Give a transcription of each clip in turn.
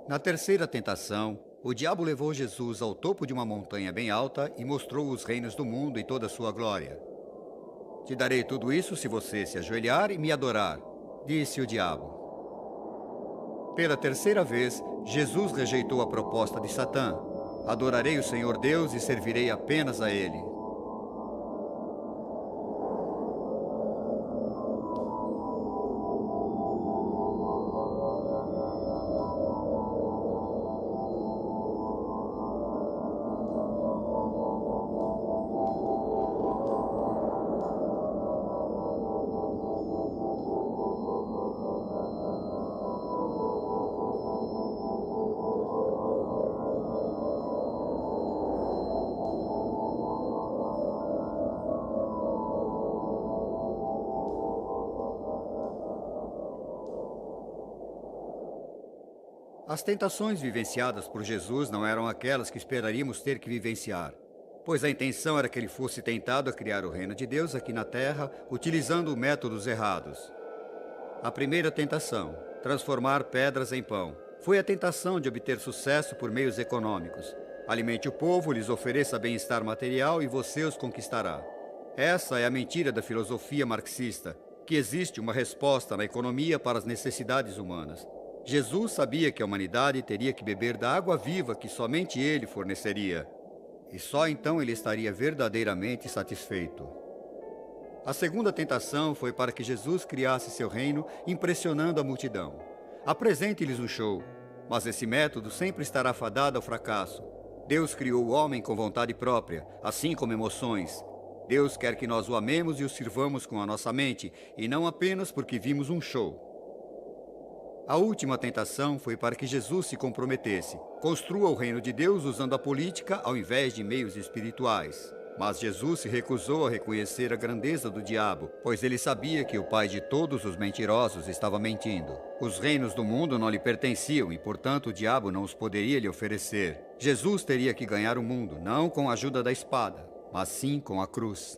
Na terceira tentação, o diabo levou Jesus ao topo de uma montanha bem alta e mostrou os reinos do mundo e toda a sua glória. Te darei tudo isso se você se ajoelhar e me adorar, disse o diabo. Pela terceira vez, Jesus rejeitou a proposta de Satã. Adorarei o Senhor Deus e servirei apenas a Ele. As tentações vivenciadas por Jesus não eram aquelas que esperaríamos ter que vivenciar, pois a intenção era que ele fosse tentado a criar o reino de Deus aqui na terra, utilizando métodos errados. A primeira tentação, transformar pedras em pão, foi a tentação de obter sucesso por meios econômicos. Alimente o povo, lhes ofereça bem-estar material e você os conquistará. Essa é a mentira da filosofia marxista, que existe uma resposta na economia para as necessidades humanas. Jesus sabia que a humanidade teria que beber da água viva que somente ele forneceria. E só então ele estaria verdadeiramente satisfeito. A segunda tentação foi para que Jesus criasse seu reino impressionando a multidão. Apresente-lhes um show, mas esse método sempre estará fadado ao fracasso. Deus criou o homem com vontade própria, assim como emoções. Deus quer que nós o amemos e o sirvamos com a nossa mente, e não apenas porque vimos um show. A última tentação foi para que Jesus se comprometesse. Construa o reino de Deus usando a política ao invés de meios espirituais. Mas Jesus se recusou a reconhecer a grandeza do diabo, pois ele sabia que o pai de todos os mentirosos estava mentindo. Os reinos do mundo não lhe pertenciam e, portanto, o diabo não os poderia lhe oferecer. Jesus teria que ganhar o mundo, não com a ajuda da espada, mas sim com a cruz.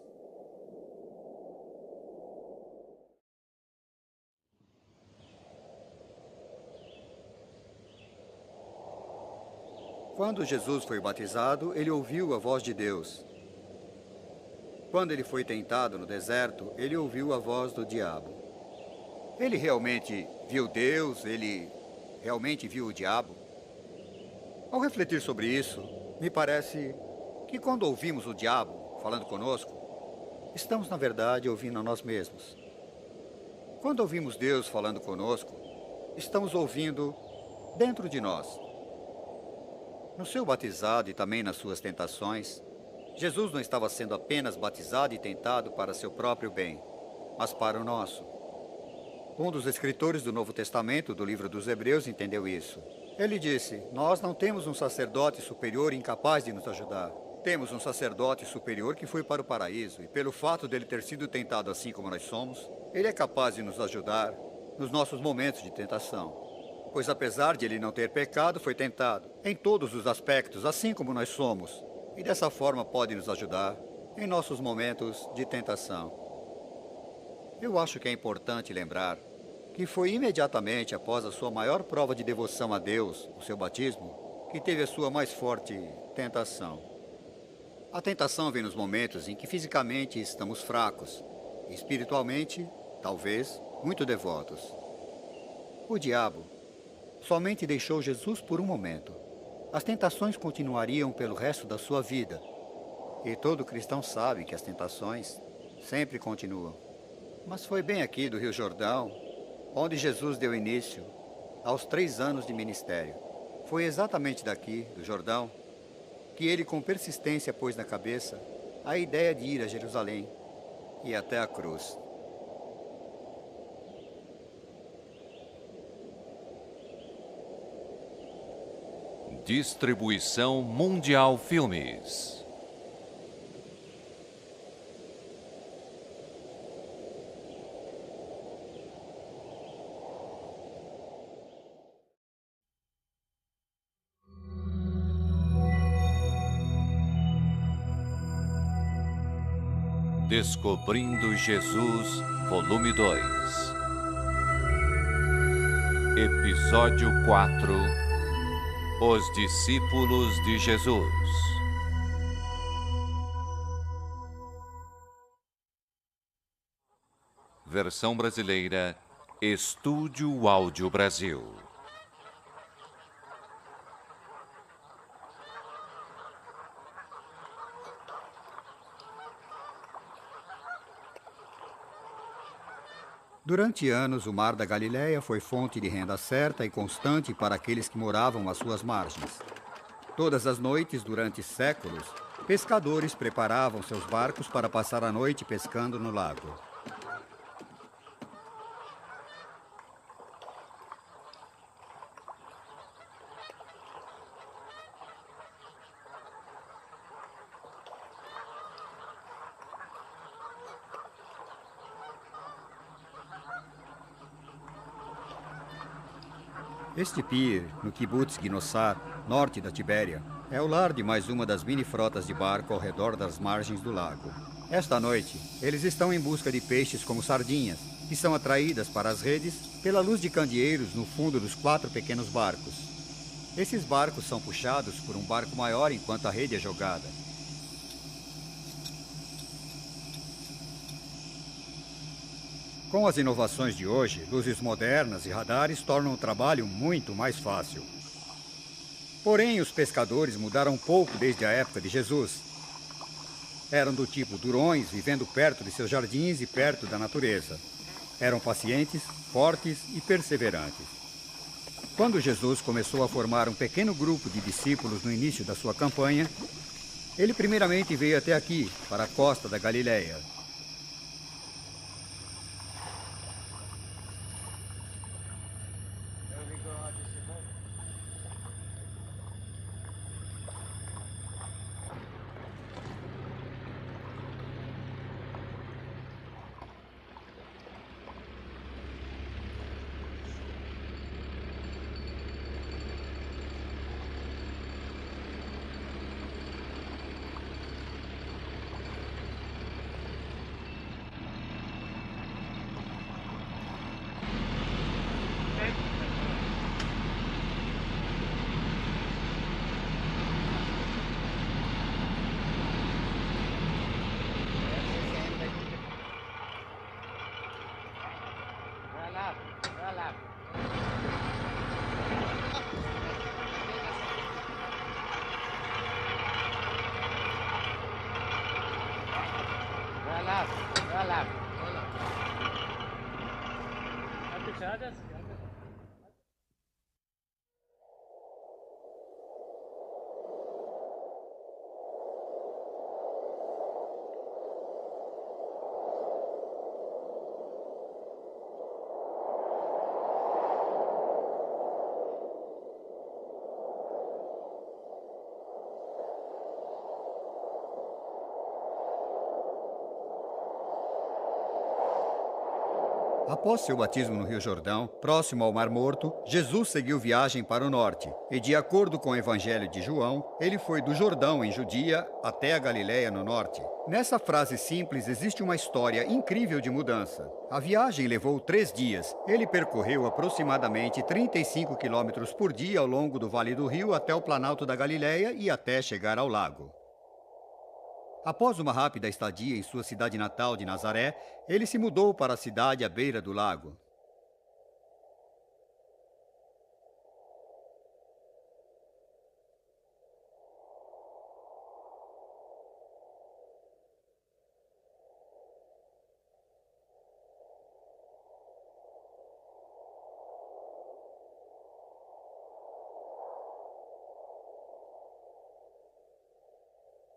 Quando Jesus foi batizado, ele ouviu a voz de Deus. Quando ele foi tentado no deserto, ele ouviu a voz do diabo. Ele realmente viu Deus? Ele realmente viu o diabo? Ao refletir sobre isso, me parece que quando ouvimos o diabo falando conosco, estamos, na verdade, ouvindo a nós mesmos. Quando ouvimos Deus falando conosco, estamos ouvindo dentro de nós. No seu batizado e também nas suas tentações, Jesus não estava sendo apenas batizado e tentado para seu próprio bem, mas para o nosso. Um dos escritores do Novo Testamento, do livro dos Hebreus, entendeu isso. Ele disse: nós não temos um sacerdote superior incapaz de nos ajudar. Temos um sacerdote superior que foi para o paraíso, e pelo fato dele ter sido tentado assim como nós somos, ele é capaz de nos ajudar nos nossos momentos de tentação. Pois apesar de ele não ter pecado, foi tentado em todos os aspectos, assim como nós somos, e dessa forma pode nos ajudar em nossos momentos de tentação. Eu acho que é importante lembrar que foi imediatamente após a sua maior prova de devoção a Deus, o seu batismo, que teve a sua mais forte tentação. A tentação vem nos momentos em que fisicamente estamos fracos, e espiritualmente, talvez, muito devotos. O diabo somente deixou Jesus por um momento. As tentações continuariam pelo resto da sua vida. E todo cristão sabe que as tentações sempre continuam. Mas foi bem aqui do Rio Jordão, onde Jesus deu início aos 3 anos de ministério. Foi exatamente daqui, do Jordão, que ele com persistência pôs na cabeça a ideia de ir a Jerusalém e até a cruz. Distribuição Mundial Filmes. Descobrindo Jesus, Volume 2. Episódio 4. Os discípulos de Jesus. Versão brasileira, Estúdio Áudio Brasil. Durante anos, o Mar da Galileia foi fonte de renda certa e constante para aqueles que moravam às suas margens. Todas as noites, durante séculos, pescadores preparavam seus barcos para passar a noite pescando no lago. Este pier, no Kibbutz Ginossar, norte da Tibéria, é o lar de mais uma das mini-frotas de barco ao redor das margens do lago. Esta noite, eles estão em busca de peixes como sardinhas, que são atraídas para as redes pela luz de candeeiros no fundo dos 4 pequenos barcos. Esses barcos são puxados por um barco maior enquanto a rede é jogada. Com as inovações de hoje, luzes modernas e radares tornam o trabalho muito mais fácil. Porém, os pescadores mudaram um pouco desde a época de Jesus. Eram do tipo durões, vivendo perto de seus jardins e perto da natureza. Eram pacientes, fortes e perseverantes. Quando Jesus começou a formar um pequeno grupo de discípulos no início da sua campanha, ele primeiramente veio até aqui, para a costa da Galileia. Após seu batismo no Rio Jordão, próximo ao Mar Morto, Jesus seguiu viagem para o norte. E, de acordo com o Evangelho de João, ele foi do Jordão, em Judia, até a Galileia, no norte. Nessa frase simples existe uma história incrível de mudança. A viagem levou 3 dias. Ele percorreu aproximadamente 35 quilômetros por dia ao longo do Vale do Rio até o Planalto da Galileia e até chegar ao lago. Após uma rápida estadia em sua cidade natal de Nazaré, ele se mudou para a cidade à beira do lago.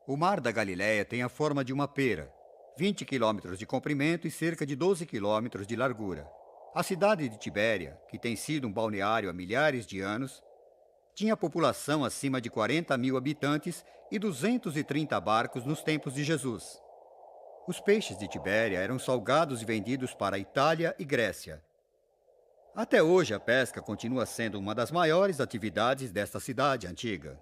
O Mar da Galileia tem a forma de uma pera, 20 quilômetros de comprimento e cerca de 12 quilômetros de largura. A cidade de Tibéria, que tem sido um balneário há milhares de anos, tinha população acima de 40 mil habitantes e 230 barcos nos tempos de Jesus. Os peixes de Tibéria eram salgados e vendidos para a Itália e Grécia. Até hoje, a pesca continua sendo uma das maiores atividades desta cidade antiga.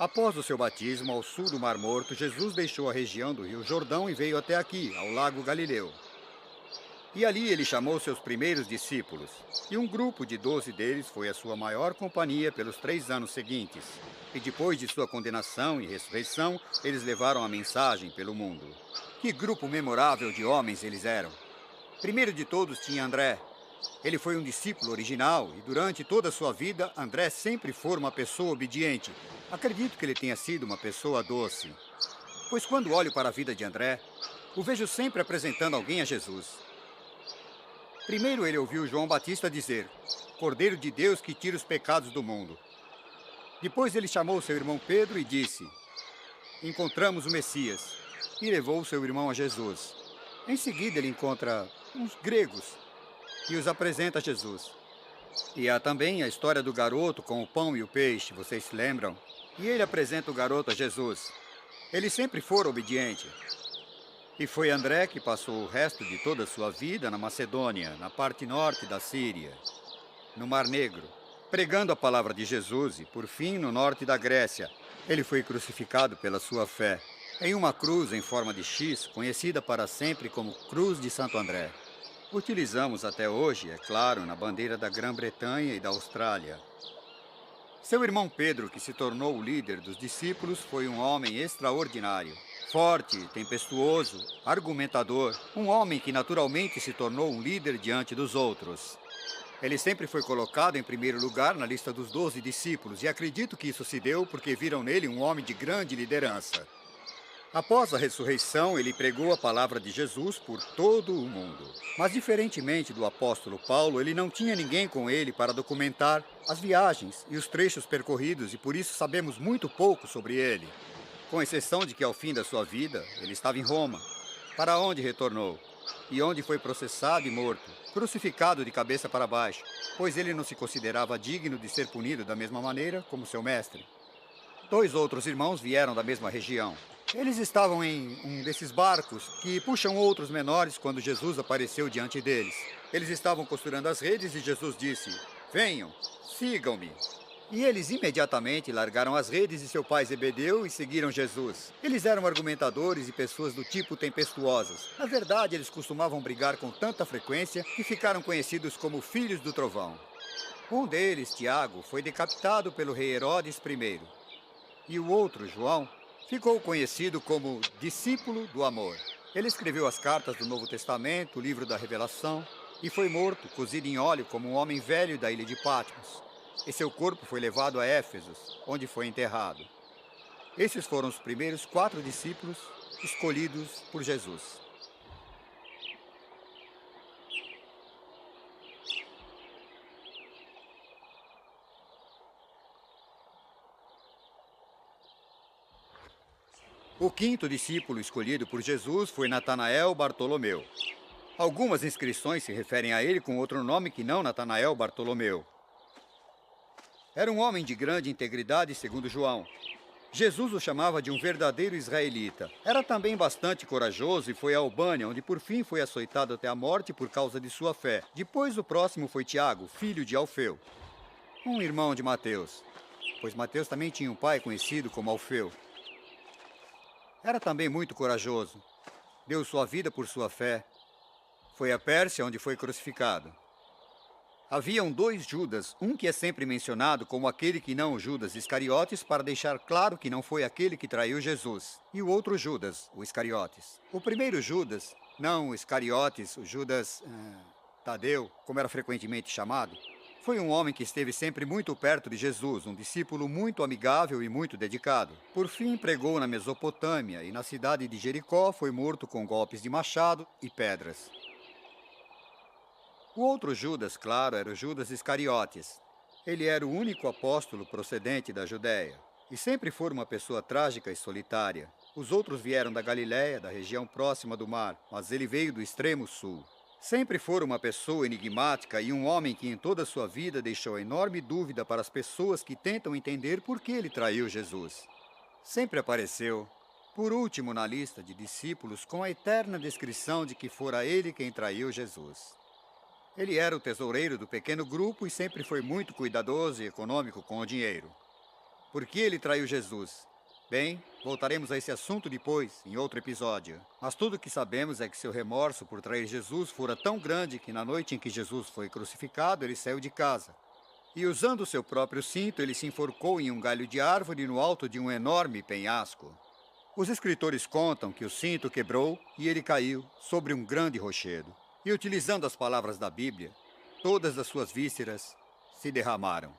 Após o seu batismo ao sul do Mar Morto, Jesus deixou a região do Rio Jordão e veio até aqui, ao Lago Galileu. E ali ele chamou seus primeiros discípulos, e um grupo de 12 deles foi a sua maior companhia pelos 3 anos seguintes. E depois de sua condenação e ressurreição, eles levaram a mensagem pelo mundo. Que grupo memorável de homens eles eram! Primeiro de todos tinha André. Ele foi um discípulo original e durante toda a sua vida, André sempre foi uma pessoa obediente. Acredito que ele tenha sido uma pessoa doce. Pois quando olho para a vida de André, o vejo sempre apresentando alguém a Jesus. Primeiro ele ouviu João Batista dizer: Cordeiro de Deus que tira os pecados do mundo. Depois ele chamou seu irmão Pedro e disse: Encontramos o Messias. E levou seu irmão a Jesus. Em seguida ele encontra uns gregos e os apresenta a Jesus. E há também a história do garoto com o pão e o peixe, vocês se lembram? E ele apresenta o garoto a Jesus. Ele sempre foi obediente. E foi André que passou o resto de toda a sua vida na Macedônia, na parte norte da Síria, no Mar Negro, pregando a palavra de Jesus e, por fim, no norte da Grécia. Ele foi crucificado pela sua fé, em uma cruz em forma de X, conhecida para sempre como Cruz de Santo André. Utilizamos até hoje, é claro, na bandeira da Grã-Bretanha e da Austrália. Seu irmão Pedro, que se tornou o líder dos discípulos, foi um homem extraordinário. Forte, tempestuoso, argumentador, um homem que naturalmente se tornou um líder diante dos outros. Ele sempre foi colocado em primeiro lugar na lista dos 12 discípulos e acredito que isso se deu porque viram nele um homem de grande liderança. Após a ressurreição, ele pregou a palavra de Jesus por todo o mundo. Mas, diferentemente do apóstolo Paulo, ele não tinha ninguém com ele para documentar as viagens e os trechos percorridos e por isso sabemos muito pouco sobre ele. Com exceção de que, ao fim da sua vida, ele estava em Roma, para onde retornou, e onde foi processado e morto, crucificado de cabeça para baixo, pois ele não se considerava digno de ser punido da mesma maneira como seu mestre. 2 outros irmãos vieram da mesma região. Eles estavam em um desses barcos que puxam outros menores quando Jesus apareceu diante deles. Eles estavam costurando as redes e Jesus disse: Venham, sigam-me. E eles imediatamente largaram as redes de seu pai Zebedeu e seguiram Jesus. Eles eram argumentadores e pessoas do tipo tempestuosas. Na verdade, eles costumavam brigar com tanta frequência que ficaram conhecidos como filhos do trovão. Um deles, Tiago, foi decapitado pelo rei Herodes I. E o outro, João, ficou conhecido como discípulo do amor. Ele escreveu as cartas do Novo Testamento, o livro da Revelação, e foi morto, cozido em óleo, como um homem velho da ilha de Patmos. E seu corpo foi levado a Éfeso, onde foi enterrado. Esses foram os primeiros 4 discípulos escolhidos por Jesus. O 5º discípulo escolhido por Jesus foi Natanael Bartolomeu. Algumas inscrições se referem a ele com outro nome que não Natanael Bartolomeu. Era um homem de grande integridade, segundo João. Jesus o chamava de um verdadeiro israelita. Era também bastante corajoso e foi a Albânia, onde por fim foi açoitado até a morte por causa de sua fé. Depois o próximo foi Tiago, filho de Alfeu, um irmão de Mateus, pois Mateus também tinha um pai conhecido como Alfeu. Era também muito corajoso. Deu sua vida por sua fé. Foi a Pérsia, onde foi crucificado. Haviam 2 Judas, um que é sempre mencionado como aquele que não o Judas Iscariotes, para deixar claro que não foi aquele que traiu Jesus, e o outro Judas, o Iscariotes. O primeiro Judas, não o Iscariotes, o Judas Tadeu, como era frequentemente chamado, foi um homem que esteve sempre muito perto de Jesus, um discípulo muito amigável e muito dedicado. Por fim, pregou na Mesopotâmia e na cidade de Jericó foi morto com golpes de machado e pedras. O outro Judas, claro, era o Judas Iscariotes. Ele era o único apóstolo procedente da Judéia e sempre foi uma pessoa trágica e solitária. Os outros vieram da Galiléia, da região próxima do mar, mas ele veio do extremo sul. Sempre foi uma pessoa enigmática e um homem que em toda a sua vida deixou enorme dúvida para as pessoas que tentam entender por que ele traiu Jesus. Sempre apareceu, por último na lista de discípulos, com a eterna descrição de que fora ele quem traiu Jesus. Ele era o tesoureiro do pequeno grupo e sempre foi muito cuidadoso e econômico com o dinheiro. Por que ele traiu Jesus? Bem, voltaremos a esse assunto depois, em outro episódio. Mas tudo o que sabemos é que seu remorso por trair Jesus fora tão grande que na noite em que Jesus foi crucificado, ele saiu de casa. E usando seu próprio cinto, ele se enforcou em um galho de árvore no alto de um enorme penhasco. Os escritores contam que o cinto quebrou e ele caiu sobre um grande rochedo. E utilizando as palavras da Bíblia, todas as suas vísceras se derramaram.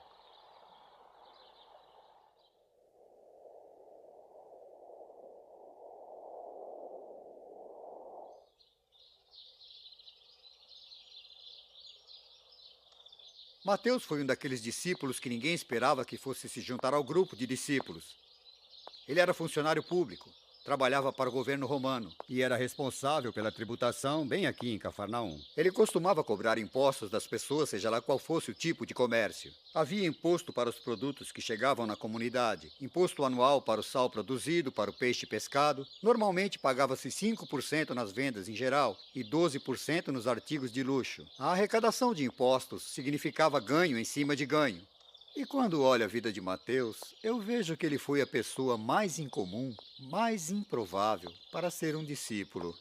Mateus foi um daqueles discípulos que ninguém esperava que fosse se juntar ao grupo de discípulos. Ele era funcionário público, trabalhava para o governo romano e era responsável pela tributação bem aqui em Cafarnaum. Ele costumava cobrar impostos das pessoas, seja lá qual fosse o tipo de comércio. Havia imposto para os produtos que chegavam na comunidade, imposto anual para o sal produzido, para o peixe pescado. Normalmente pagava-se 5% nas vendas em geral e 12% nos artigos de luxo. A arrecadação de impostos significava ganho em cima de ganho. E quando olho a vida de Mateus, eu vejo que ele foi a pessoa mais incomum, mais improvável para ser um discípulo.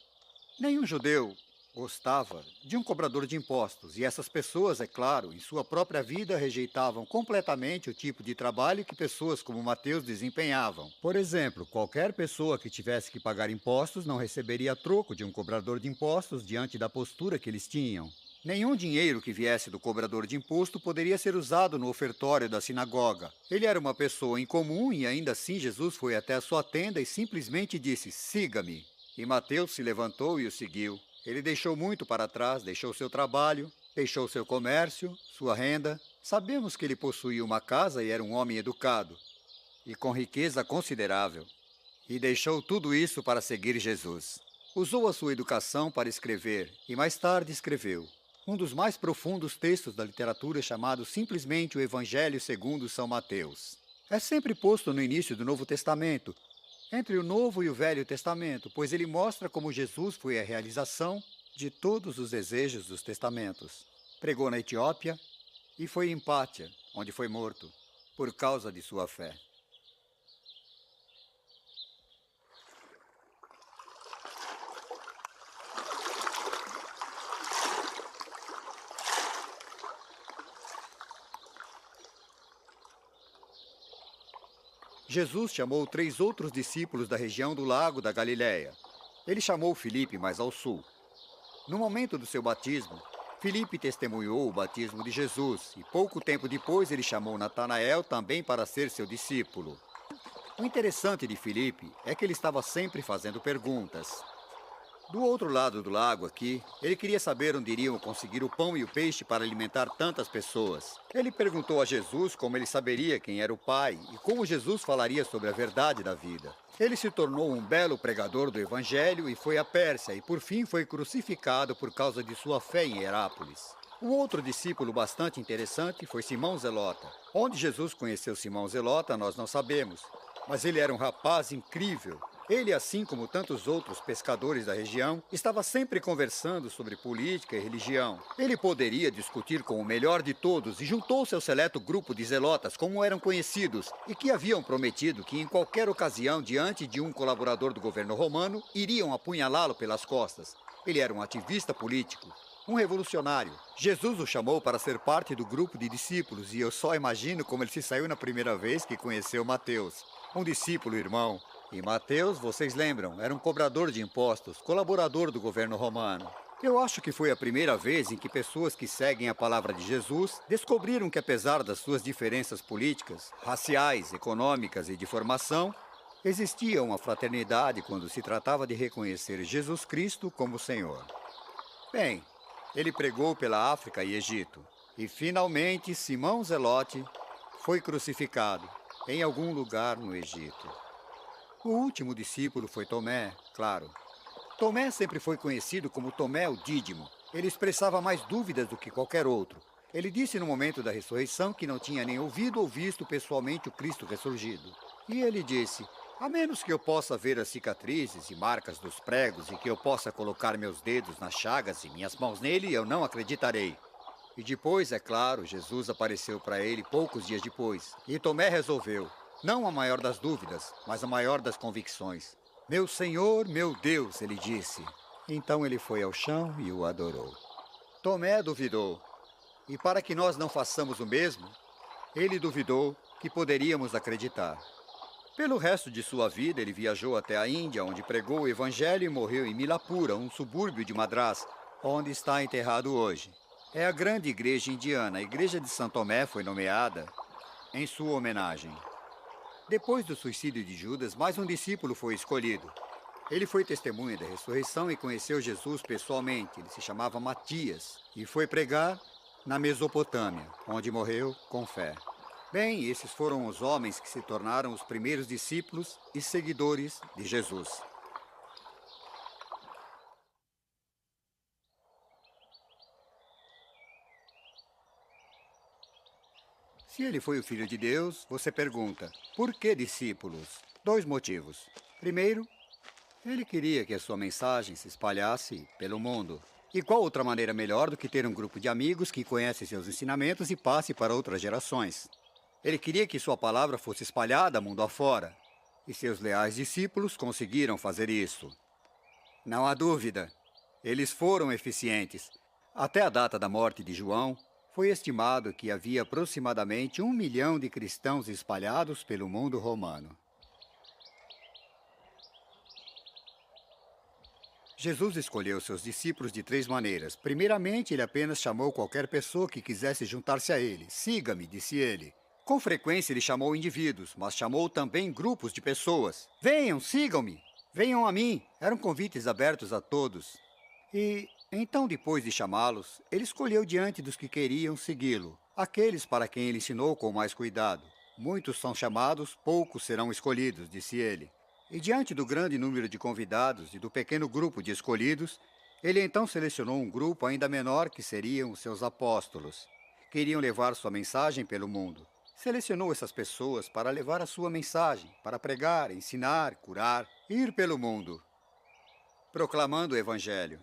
Nenhum judeu gostava de um cobrador de impostos, e essas pessoas, é claro, em sua própria vida rejeitavam completamente o tipo de trabalho que pessoas como Mateus desempenhavam. Por exemplo, qualquer pessoa que tivesse que pagar impostos não receberia troco de um cobrador de impostos diante da postura que eles tinham. Nenhum dinheiro que viesse do cobrador de imposto poderia ser usado no ofertório da sinagoga. Ele era uma pessoa incomum e ainda assim Jesus foi até a sua tenda e simplesmente disse: "Siga-me." E Mateus se levantou e o seguiu. Ele deixou muito para trás, deixou seu trabalho, deixou seu comércio, sua renda. Sabemos que ele possuía uma casa e era um homem educado e com riqueza considerável. E deixou tudo isso para seguir Jesus. Usou a sua educação para escrever e mais tarde escreveu um dos mais profundos textos da literatura, chamado simplesmente o Evangelho segundo São Mateus. É sempre posto no início do Novo Testamento, entre o Novo e o Velho Testamento, pois ele mostra como Jesus foi a realização de todos os desejos dos testamentos. Pregou na Etiópia e foi em Pátia, onde foi morto, por causa de sua fé. Jesus chamou 3 outros discípulos da região do lago da Galileia. Ele chamou Filipe mais ao sul. No momento do seu batismo, Filipe testemunhou o batismo de Jesus e pouco tempo depois ele chamou Natanael também para ser seu discípulo. O interessante de Filipe é que ele estava sempre fazendo perguntas. Do outro lado do lago aqui, ele queria saber onde iriam conseguir o pão e o peixe para alimentar tantas pessoas. Ele perguntou a Jesus como ele saberia quem era o Pai e como Jesus falaria sobre a verdade da vida. Ele se tornou um belo pregador do Evangelho e foi à Pérsia e por fim foi crucificado por causa de sua fé em Herápolis. Um outro discípulo bastante interessante foi Simão Zelota. Onde Jesus conheceu Simão Zelota nós não sabemos, mas ele era um rapaz incrível. Ele, assim como tantos outros pescadores da região, estava sempre conversando sobre política e religião. Ele poderia discutir com o melhor de todos e juntou-se ao seleto grupo de zelotas, como eram conhecidos, e que haviam prometido que em qualquer ocasião, diante de um colaborador do governo romano, iriam apunhalá-lo pelas costas. Ele era um ativista político, um revolucionário. Jesus o chamou para ser parte do grupo de discípulos e eu só imagino como ele se saiu na primeira vez que conheceu Mateus. Um discípulo irmão. E Mateus, vocês lembram, era um cobrador de impostos, colaborador do governo romano. Eu acho que foi a primeira vez em que pessoas que seguem a palavra de Jesus descobriram que, apesar das suas diferenças políticas, raciais, econômicas e de formação, existia uma fraternidade quando se tratava de reconhecer Jesus Cristo como Senhor. Bem, ele pregou pela África e Egito. E, finalmente, Simão Zelote foi crucificado em algum lugar no Egito. O último discípulo foi Tomé, claro. Tomé sempre foi conhecido como Tomé o Dídimo. Ele expressava mais dúvidas do que qualquer outro. Ele disse no momento da ressurreição que não tinha nem ouvido ou visto pessoalmente o Cristo ressurgido. E ele disse: a menos que eu possa ver as cicatrizes e marcas dos pregos e que eu possa colocar meus dedos nas chagas e minhas mãos nele, eu não acreditarei. E depois, é claro, Jesus apareceu para ele poucos dias depois. E Tomé resolveu: Não a maior das dúvidas, mas a maior das convicções. Meu Senhor, meu Deus, ele disse. Então ele foi ao chão e o adorou. Tomé duvidou. E para que nós não façamos o mesmo, ele duvidou que poderíamos acreditar. Pelo resto de sua vida, ele viajou até a Índia, onde pregou o Evangelho e morreu em Milapura, um subúrbio de Madrás, onde está enterrado hoje. É a grande igreja indiana. A igreja de São Tomé foi nomeada em sua homenagem. Depois do suicídio de Judas, mais um discípulo foi escolhido. Ele foi testemunha da ressurreição e conheceu Jesus pessoalmente. Ele se chamava Matias e foi pregar na Mesopotâmia, onde morreu com fé. Bem, esses foram os homens que se tornaram os primeiros discípulos e seguidores de Jesus. Se ele foi o Filho de Deus, você pergunta, por que discípulos? 2 motivos. Primeiro, ele queria que a sua mensagem se espalhasse pelo mundo. E qual outra maneira melhor do que ter um grupo de amigos que conhece seus ensinamentos e passe para outras gerações? Ele queria que sua palavra fosse espalhada mundo afora. E seus leais discípulos conseguiram fazer isso. Não há dúvida, eles foram eficientes. Até a data da morte de João, foi estimado que havia aproximadamente 1 milhão de cristãos espalhados pelo mundo romano. Jesus escolheu seus discípulos de 3 maneiras. Primeiramente, ele apenas chamou qualquer pessoa que quisesse juntar-se a ele. Siga-me, disse ele. Com frequência, ele chamou indivíduos, mas chamou também grupos de pessoas. Venham, sigam-me, venham a mim. Eram convites abertos a todos. E então, depois de chamá-los, ele escolheu diante dos que queriam segui-lo, aqueles para quem ele ensinou com mais cuidado. Muitos são chamados, poucos serão escolhidos, disse ele. E diante do grande número de convidados e do pequeno grupo de escolhidos, ele então selecionou um grupo ainda menor que seriam os seus apóstolos. Queriam levar sua mensagem pelo mundo. Selecionou essas pessoas para levar a sua mensagem, para pregar, ensinar, curar, ir pelo mundo, proclamando o Evangelho.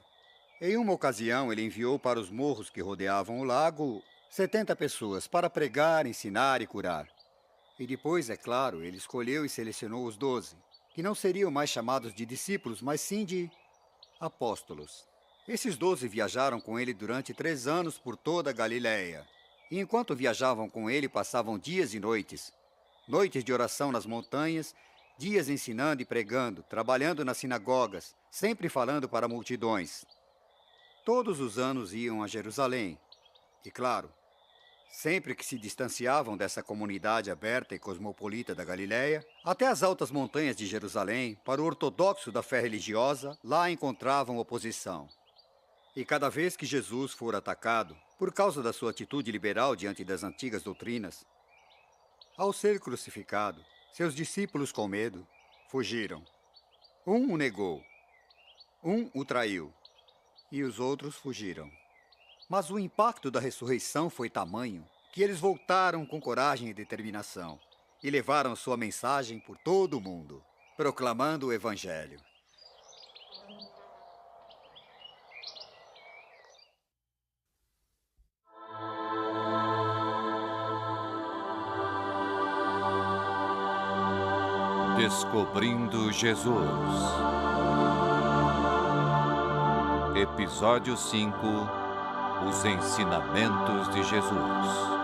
Em uma ocasião, ele enviou para os morros que rodeavam o lago 70 pessoas para pregar, ensinar e curar. E depois, é claro, ele escolheu e selecionou os 12, que não seriam mais chamados de discípulos, mas sim de apóstolos. Esses 12 viajaram com ele durante 3 anos por toda a Galiléia. E enquanto viajavam com ele, passavam dias e noites. Noites de oração nas montanhas, dias ensinando e pregando, trabalhando nas sinagogas, sempre falando para multidões. Todos os anos iam a Jerusalém. E claro, sempre que se distanciavam dessa comunidade aberta e cosmopolita da Galiléia, até as altas montanhas de Jerusalém, para o ortodoxo da fé religiosa, lá encontravam oposição. E cada vez que Jesus for atacado, por causa da sua atitude liberal diante das antigas doutrinas, ao ser crucificado, seus discípulos com medo fugiram. Um o negou, um o traiu, e os outros fugiram. Mas o impacto da ressurreição foi tamanho que eles voltaram com coragem e determinação e levaram sua mensagem por todo o mundo, proclamando o Evangelho. Descobrindo Jesus. Episódio 5. Os ensinamentos de Jesus.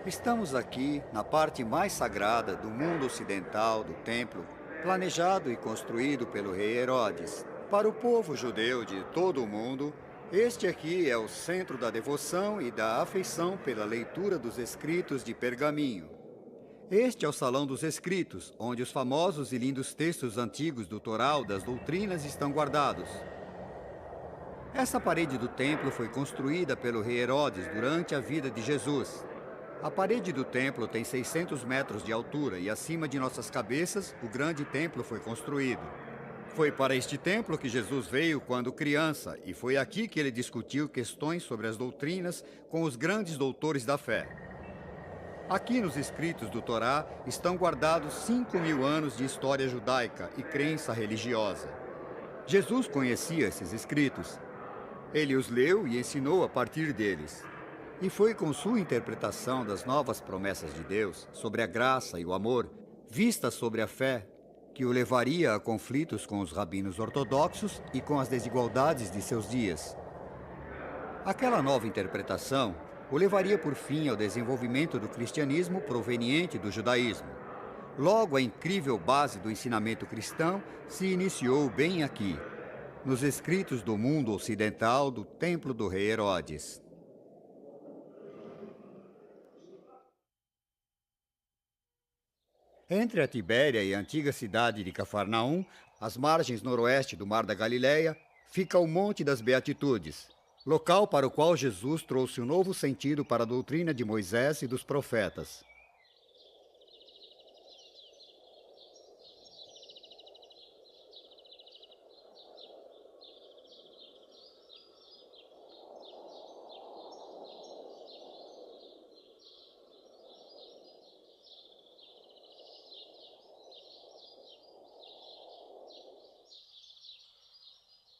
Estamos aqui na parte mais sagrada do mundo ocidental do templo, planejado e construído pelo rei Herodes. Para o povo judeu de todo o mundo, este aqui é o centro da devoção e da afeição pela leitura dos escritos de pergaminho. Este é o Salão dos Escritos, onde os famosos e lindos textos antigos do Toral das doutrinas estão guardados. Essa parede do templo foi construída pelo rei Herodes durante a vida de Jesus. A parede do templo tem 600 metros de altura e acima de nossas cabeças, o grande templo foi construído. Foi para este templo que Jesus veio quando criança e foi aqui que ele discutiu questões sobre as doutrinas com os grandes doutores da fé. Aqui nos escritos do Torá estão guardados 5.000 anos de história judaica e crença religiosa. Jesus conhecia esses escritos. Ele os leu e ensinou a partir deles. E foi com sua interpretação das novas promessas de Deus sobre a graça e o amor, vistas sobre a fé, que o levaria a conflitos com os rabinos ortodoxos e com as desigualdades de seus dias. Aquela nova interpretação o levaria por fim ao desenvolvimento do cristianismo proveniente do judaísmo. Logo, a incrível base do ensinamento cristão se iniciou bem aqui, nos escritos do mundo ocidental do templo do rei Herodes. Entre a Tibéria e a antiga cidade de Cafarnaum, às margens noroeste do Mar da Galileia, fica o Monte das Beatitudes, local para o qual Jesus trouxe um novo sentido para a doutrina de Moisés e dos profetas.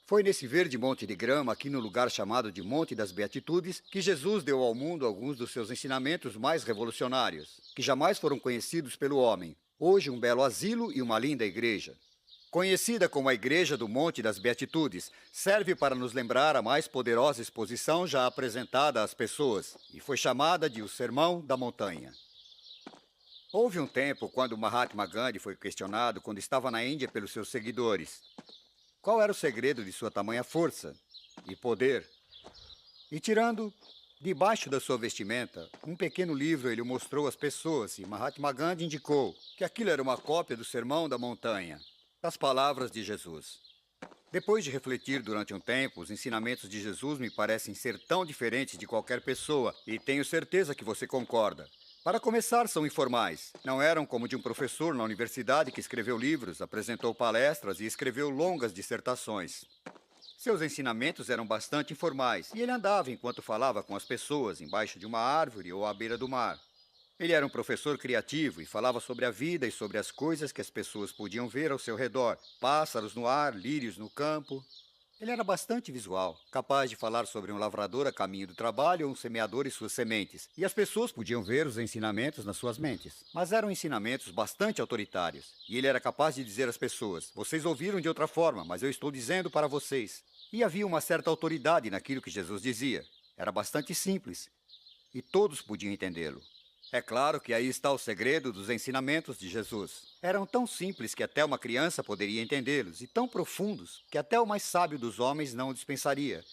Foi nesse verde monte de grama, aqui no lugar chamado de Monte das Beatitudes, que Jesus deu ao mundo alguns dos seus ensinamentos mais revolucionários, que jamais foram conhecidos pelo homem. Hoje, um belo asilo e uma linda igreja. Conhecida como a Igreja do Monte das Beatitudes, serve para nos lembrar a mais poderosa exposição já apresentada às pessoas, e foi chamada de o Sermão da Montanha. Houve um tempo quando Mahatma Gandhi foi questionado quando estava na Índia pelos seus seguidores. Qual era o segredo de sua tamanha força e poder? E tirando debaixo da sua vestimenta um pequeno livro, ele o mostrou às pessoas e Mahatma Gandhi indicou que aquilo era uma cópia do Sermão da Montanha, das palavras de Jesus. Depois de refletir durante um tempo, os ensinamentos de Jesus me parecem ser tão diferentes de qualquer pessoa e tenho certeza que você concorda. Para começar, são informais. Não eram como de um professor na universidade que escreveu livros, apresentou palestras e escreveu longas dissertações. Seus ensinamentos eram bastante informais e ele andava enquanto falava com as pessoas, embaixo de uma árvore ou à beira do mar. Ele era um professor criativo e falava sobre a vida e sobre as coisas que as pessoas podiam ver ao seu redor. Pássaros no ar, lírios no campo. Ele era bastante visual, capaz de falar sobre um lavrador a caminho do trabalho ou um semeador e suas sementes. E as pessoas podiam ver os ensinamentos nas suas mentes. Mas eram ensinamentos bastante autoritários. E ele era capaz de dizer às pessoas: vocês ouviram de outra forma, mas eu estou dizendo para vocês. E havia uma certa autoridade naquilo que Jesus dizia. Era bastante simples. E todos podiam entendê-lo. É claro que aí está o segredo dos ensinamentos de Jesus. Eram tão simples que até uma criança poderia entendê-los, e tão profundos que até o mais sábio dos homens não o dispensaria.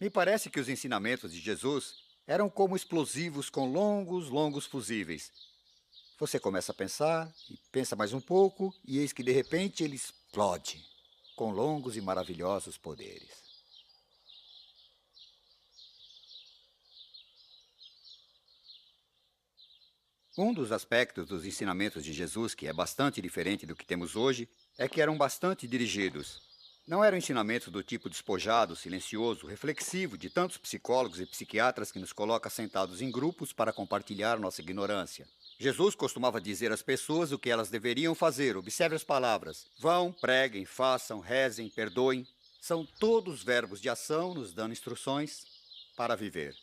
Me parece que os ensinamentos de Jesus eram como explosivos com longos fusíveis. Você começa a pensar, e pensa mais um pouco, e eis que de repente ele explode, com longos e maravilhosos poderes. Um dos aspectos dos ensinamentos de Jesus, que é bastante diferente do que temos hoje, é que eram bastante dirigidos. Não eram ensinamentos do tipo despojado, silencioso, reflexivo de tantos psicólogos e psiquiatras que nos coloca sentados em grupos para compartilhar nossa ignorância. Jesus costumava dizer às pessoas o que elas deveriam fazer. Observe as palavras. Vão, preguem, façam, rezem, perdoem. São todos verbos de ação nos dando instruções para viver.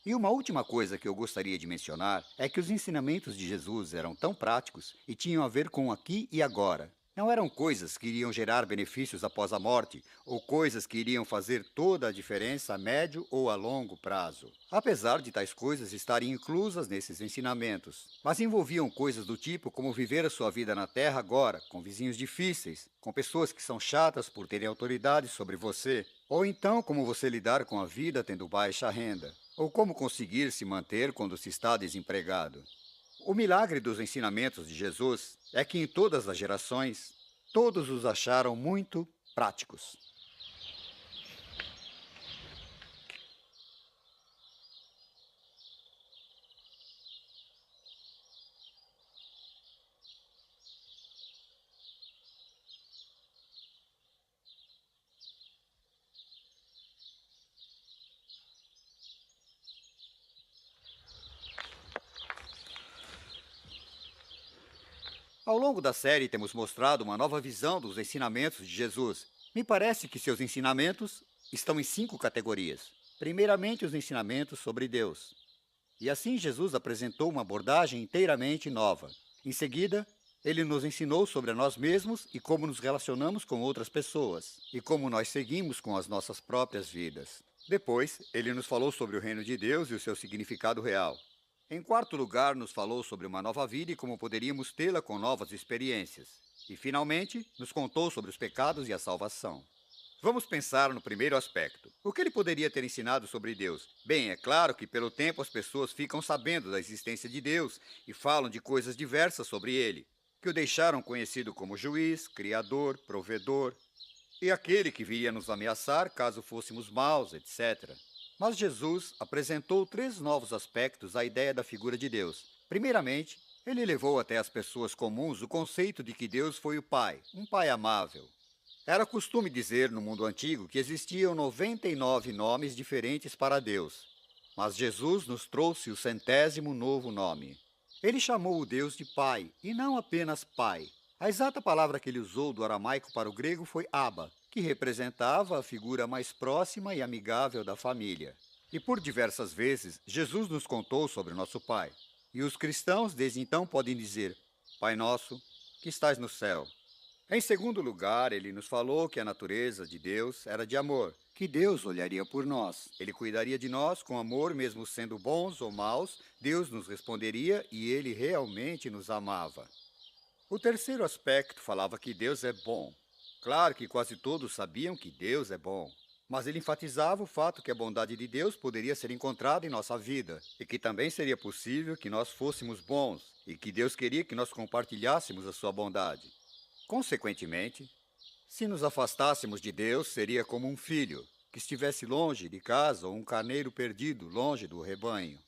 E uma última coisa que eu gostaria de mencionar é que os ensinamentos de Jesus eram tão práticos e tinham a ver com o aqui e agora. Não eram coisas que iriam gerar benefícios após a morte, ou coisas que iriam fazer toda a diferença a médio ou a longo prazo. Apesar de tais coisas estarem inclusas nesses ensinamentos, mas envolviam coisas do tipo como viver a sua vida na Terra agora, com vizinhos difíceis, com pessoas que são chatas por terem autoridade sobre você, ou então como você lidar com a vida tendo baixa renda. Ou como conseguir se manter quando se está desempregado. O milagre dos ensinamentos de Jesus é que em todas as gerações, todos os acharam muito práticos. Ao longo da série, temos mostrado uma nova visão dos ensinamentos de Jesus. Me parece que seus ensinamentos estão em 5 categorias. Primeiramente, os ensinamentos sobre Deus. E assim, Jesus apresentou uma abordagem inteiramente nova. Em seguida, ele nos ensinou sobre nós mesmos e como nos relacionamos com outras pessoas, e como nós seguimos com as nossas próprias vidas. Depois, ele nos falou sobre o reino de Deus e o seu significado real. Em quarto lugar, nos falou sobre uma nova vida e como poderíamos tê-la com novas experiências. E, finalmente, nos contou sobre os pecados e a salvação. Vamos pensar no primeiro aspecto. O que ele poderia ter ensinado sobre Deus? Bem, é claro que pelo tempo as pessoas ficam sabendo da existência de Deus e falam de coisas diversas sobre ele, que o deixaram conhecido como juiz, criador, provedor, e aquele que viria nos ameaçar caso fôssemos maus, etc. Mas Jesus apresentou 3 novos aspectos à ideia da figura de Deus. Primeiramente, ele levou até as pessoas comuns o conceito de que Deus foi o Pai, um Pai amável. Era costume dizer no mundo antigo que existiam 99 nomes diferentes para Deus, mas Jesus nos trouxe o 100º novo nome. Ele chamou o Deus de Pai, e não apenas Pai. A exata palavra que ele usou do aramaico para o grego foi Abba, que representava a figura mais próxima e amigável da família. E por diversas vezes, Jesus nos contou sobre nosso Pai. E os cristãos desde então podem dizer: Pai nosso, que estais no céu. Em segundo lugar, ele nos falou que a natureza de Deus era de amor, que Deus olharia por nós. Ele cuidaria de nós com amor, mesmo sendo bons ou maus, Deus nos responderia e ele realmente nos amava. O terceiro aspecto falava que Deus é bom. Claro que quase todos sabiam que Deus é bom, mas ele enfatizava o fato que a bondade de Deus poderia ser encontrada em nossa vida e que também seria possível que nós fôssemos bons e que Deus queria que nós compartilhássemos a sua bondade. Consequentemente, se nos afastássemos de Deus, seria como um filho que estivesse longe de casa ou um carneiro perdido longe do rebanho.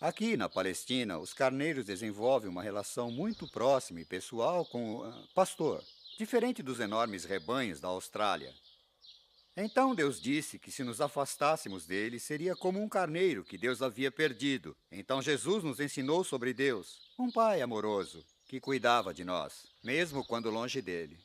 Aqui na Palestina, os carneiros desenvolvem uma relação muito próxima e pessoal com o pastor, diferente dos enormes rebanhos da Austrália. Então Deus disse que se nos afastássemos dele, seria como um carneiro que Deus havia perdido. Então Jesus nos ensinou sobre Deus, um pai amoroso, que cuidava de nós, mesmo quando longe dele.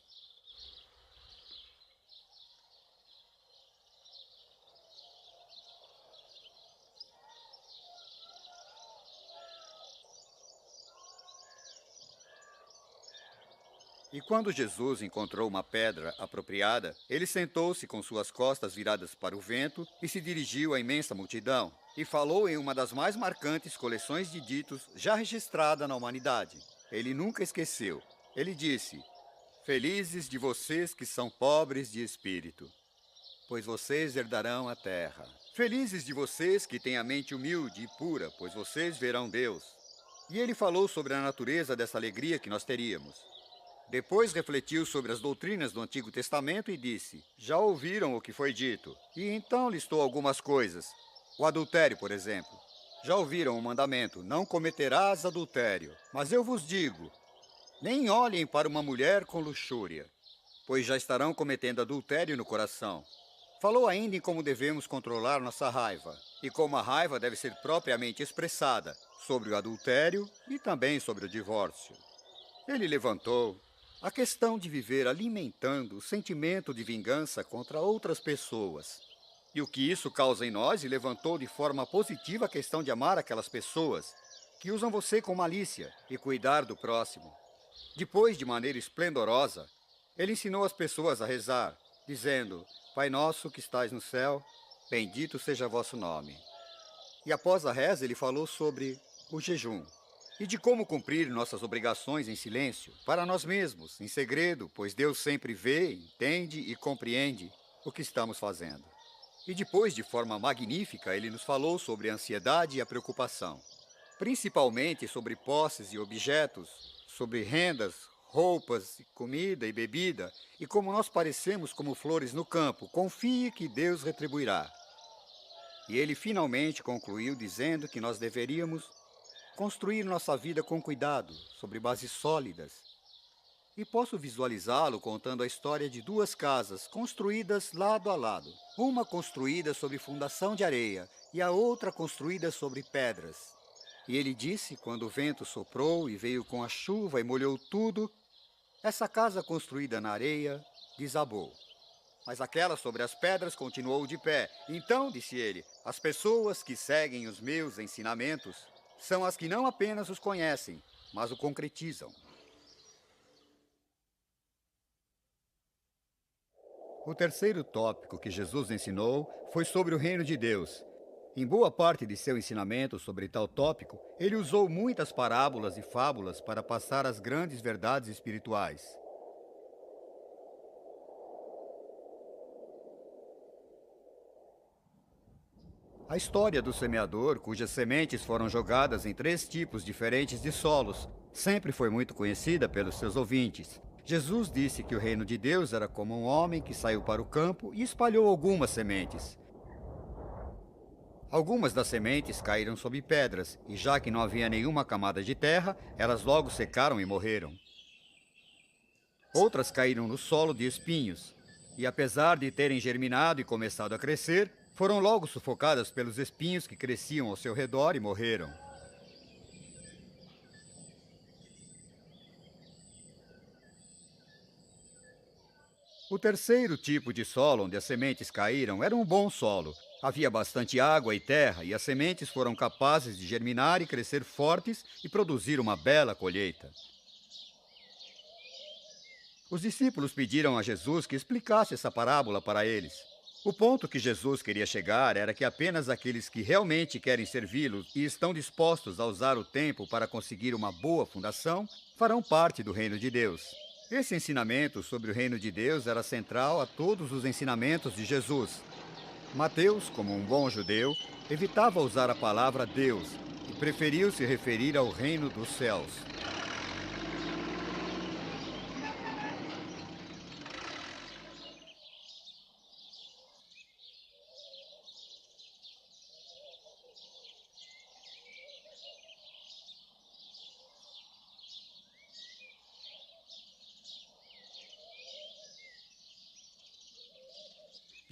E quando Jesus encontrou uma pedra apropriada, ele sentou-se com suas costas viradas para o vento e se dirigiu à imensa multidão, e falou em uma das mais marcantes coleções de ditos já registrada na humanidade. Ele nunca esqueceu. Ele disse: Felizes de vocês que são pobres de espírito, pois vocês herdarão a terra. Felizes de vocês que têm a mente humilde e pura, pois vocês verão Deus. E ele falou sobre a natureza dessa alegria que nós teríamos. Depois refletiu sobre as doutrinas do Antigo Testamento e disse: Já ouviram o que foi dito? E então listou algumas coisas. O adultério, por exemplo. Já ouviram o mandamento: não cometerás adultério. Mas eu vos digo, nem olhem para uma mulher com luxúria, pois já estarão cometendo adultério no coração. Falou ainda em como devemos controlar nossa raiva, e como a raiva deve ser propriamente expressada, sobre o adultério e também sobre o divórcio. Ele levantou a questão de viver alimentando o sentimento de vingança contra outras pessoas, e o que isso causa em nós, e levantou de forma positiva a questão de amar aquelas pessoas que usam você com malícia e cuidar do próximo. Depois, de maneira esplendorosa, ele ensinou as pessoas a rezar, dizendo: Pai nosso que estais no céu, bendito seja vosso nome. E após a reza, ele falou sobre o jejum e de como cumprir nossas obrigações em silêncio, para nós mesmos, em segredo, pois Deus sempre vê, entende e compreende o que estamos fazendo. E depois, de forma magnífica, ele nos falou sobre a ansiedade e a preocupação, principalmente sobre posses e objetos, sobre rendas, roupas, comida e bebida, e como nós parecemos como flores no campo. Confie que Deus retribuirá. E ele finalmente concluiu dizendo que nós deveríamos construir nossa vida com cuidado, sobre bases sólidas. E posso visualizá-lo contando a história de 2 casas construídas lado a lado. Uma construída sobre fundação de areia e a outra construída sobre pedras. E ele disse, quando o vento soprou e veio com a chuva e molhou tudo, Essa casa construída na areia desabou. Mas aquela sobre as pedras continuou de pé. Então, disse ele, as pessoas que seguem os meus ensinamentos são as que não apenas os conhecem, mas o concretizam. O terceiro tópico que Jesus ensinou foi sobre o reino de Deus. Em boa parte de seu ensinamento sobre tal tópico, ele usou muitas parábolas e fábulas para passar as grandes verdades espirituais. A história do semeador, cujas sementes foram jogadas em 3 tipos diferentes de solos, sempre foi muito conhecida pelos seus ouvintes. Jesus disse que o reino de Deus era como um homem que saiu para o campo e espalhou algumas sementes. Algumas das sementes caíram sobre pedras, e já que não havia nenhuma camada de terra, elas logo secaram e morreram. Outras caíram no solo de espinhos, e apesar de terem germinado e começado a crescer, foram logo sufocadas pelos espinhos que cresciam ao seu redor e morreram. O terceiro tipo de solo onde as sementes caíram era um bom solo. Havia bastante água e terra, e as sementes foram capazes de germinar e crescer fortes e produzir uma bela colheita. Os discípulos pediram a Jesus que explicasse essa parábola para eles. O ponto que Jesus queria chegar era que apenas aqueles que realmente querem servi-lo e estão dispostos a usar o tempo para conseguir uma boa fundação farão parte do reino de Deus. Esse ensinamento sobre o reino de Deus era central a todos os ensinamentos de Jesus. Mateus, como um bom judeu, evitava usar a palavra Deus e preferiu se referir ao reino dos céus.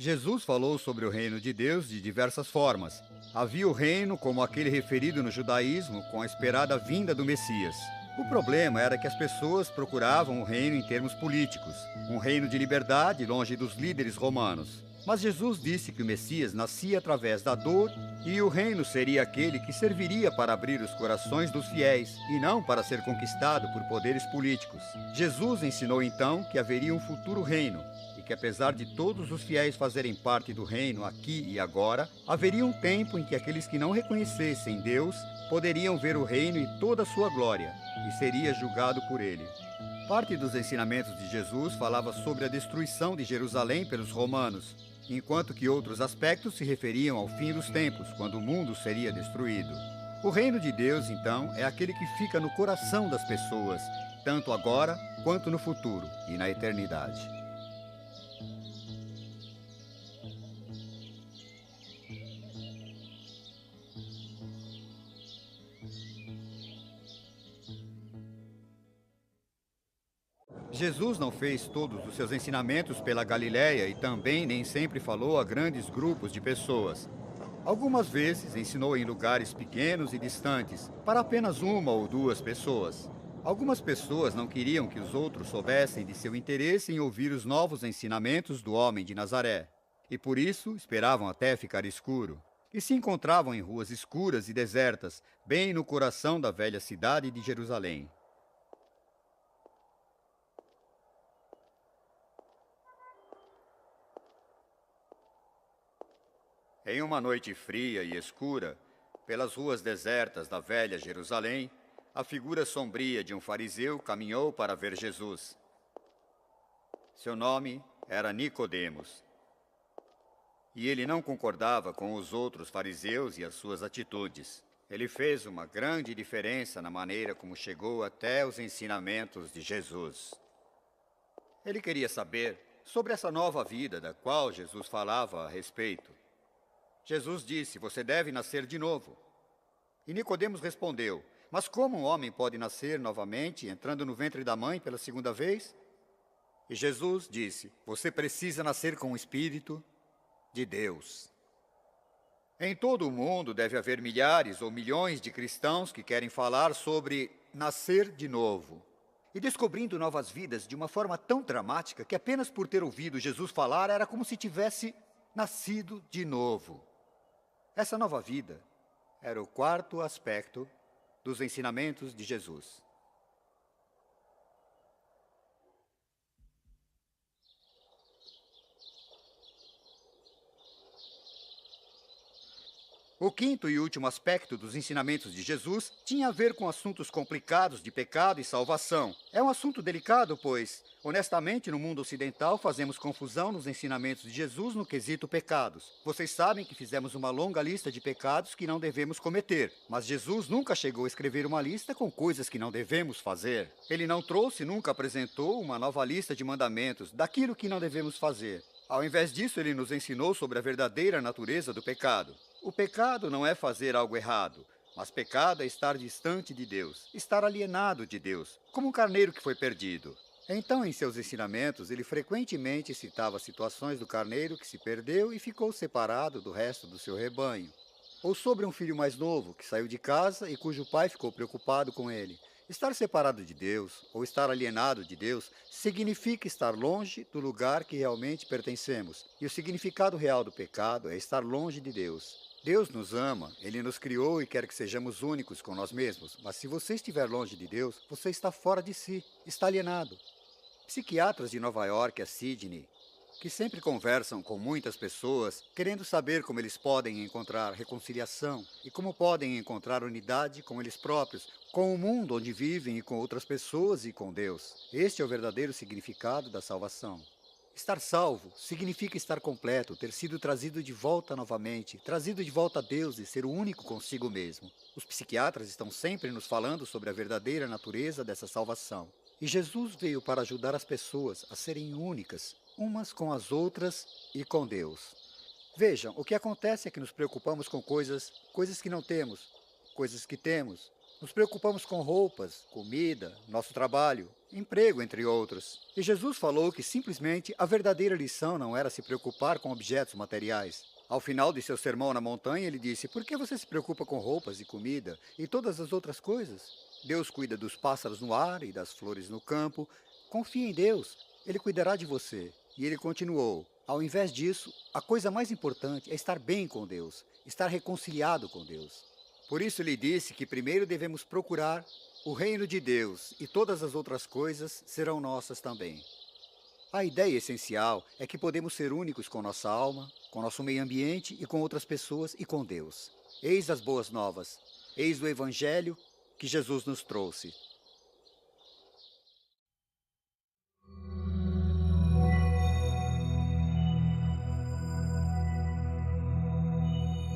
Jesus falou sobre o reino de Deus de diversas formas. Havia o reino como aquele referido no judaísmo com a esperada vinda do Messias. O problema era que as pessoas procuravam o reino em termos políticos, um reino de liberdade longe dos líderes romanos. Mas Jesus disse que o Messias nascia através da dor e o reino seria aquele que serviria para abrir os corações dos fiéis e não para ser conquistado por poderes políticos. Jesus ensinou então que haveria um futuro reino e que apesar de todos os fiéis fazerem parte do reino aqui e agora, haveria um tempo em que aqueles que não reconhecessem Deus poderiam ver o reino e toda a sua glória e seria julgado por ele. Parte dos ensinamentos de Jesus falava sobre a destruição de Jerusalém pelos romanos, enquanto que outros aspectos se referiam ao fim dos tempos, quando o mundo seria destruído. O reino de Deus, então, é aquele que fica no coração das pessoas, tanto agora quanto no futuro e na eternidade. Jesus não fez todos os seus ensinamentos pela Galiléia e também nem sempre falou a grandes grupos de pessoas. Algumas vezes ensinou em lugares pequenos e distantes, para apenas 1 ou 2 pessoas. Algumas pessoas não queriam que os outros soubessem de seu interesse em ouvir os novos ensinamentos do homem de Nazaré, e por isso esperavam até ficar escuro. E se encontravam em ruas escuras e desertas, bem no coração da velha cidade de Jerusalém. Em uma noite fria e escura, pelas ruas desertas da velha Jerusalém, a figura sombria de um fariseu caminhou para ver Jesus. Seu nome era Nicodemos. E ele não concordava com os outros fariseus e as suas atitudes. Ele fez uma grande diferença na maneira como chegou até os ensinamentos de Jesus. Ele queria saber sobre essa nova vida da qual Jesus falava a respeito. Jesus disse, você deve nascer de novo. E Nicodemos respondeu, mas como um homem pode nascer novamente, entrando no ventre da mãe pela segunda vez? E Jesus disse, você precisa nascer com o Espírito de Deus. Em todo o mundo deve haver milhares ou milhões de cristãos que querem falar sobre nascer de novo. e descobrindo novas vidas de uma forma tão dramática que apenas por ter ouvido Jesus falar era como se tivesse nascido de novo. Essa nova vida era o quarto aspecto dos ensinamentos de Jesus. O quinto e último aspecto dos ensinamentos de Jesus tinha a ver com assuntos complicados de pecado e salvação. É um assunto delicado, pois, honestamente, no mundo ocidental, fazemos confusão nos ensinamentos de Jesus no quesito pecados. Vocês sabem que fizemos uma longa lista de pecados que não devemos cometer, mas Jesus nunca chegou a escrever uma lista com coisas que não devemos fazer. Ele não trouxe, nunca apresentou uma nova lista de mandamentos daquilo que não devemos fazer. Ao invés disso, ele nos ensinou sobre a verdadeira natureza do pecado. O pecado não é fazer algo errado, mas pecado é estar distante de Deus, estar alienado de Deus, como um carneiro que foi perdido. Então, em seus ensinamentos, ele frequentemente citava situações do carneiro que se perdeu e ficou separado do resto do seu rebanho. Ou sobre um filho mais novo que saiu de casa e cujo pai ficou preocupado com ele. Estar separado de Deus, ou estar alienado de Deus, significa estar longe do lugar que realmente pertencemos. E o significado real do pecado é estar longe de Deus. Deus nos ama, Ele nos criou e quer que sejamos únicos com nós mesmos. Mas se você estiver longe de Deus, você está fora de si, está alienado. Psiquiatras de Nova York, a Sydney, que sempre conversam com muitas pessoas, querendo saber como eles podem encontrar reconciliação e como podem encontrar unidade com eles próprios, com o mundo onde vivem e com outras pessoas e com Deus. Este é o verdadeiro significado da salvação. Estar salvo significa estar completo, ter sido trazido de volta novamente, trazido de volta a Deus e ser o único consigo mesmo. Os psiquiatras estão sempre nos falando sobre a verdadeira natureza dessa salvação. E Jesus veio para ajudar as pessoas a serem únicas, umas com as outras e com Deus. Vejam, o que acontece é que nos preocupamos com coisas que não temos, coisas que temos. Nos preocupamos com roupas, comida, nosso trabalho, emprego, entre outros. E Jesus falou que simplesmente a verdadeira lição não era se preocupar com objetos materiais. Ao final de seu sermão na montanha, ele disse: por que você se preocupa com roupas e comida e todas as outras coisas? Deus cuida dos pássaros no ar e das flores no campo. Confie em Deus, Ele cuidará de você. E ele continuou: ao invés disso, a coisa mais importante é estar bem com Deus, estar reconciliado com Deus. Por isso ele disse que primeiro devemos procurar o reino de Deus e todas as outras coisas serão nossas também. A ideia essencial é que podemos ser únicos com nossa alma, com nosso meio ambiente e com outras pessoas e com Deus. Eis as boas novas, eis o evangelho que Jesus nos trouxe.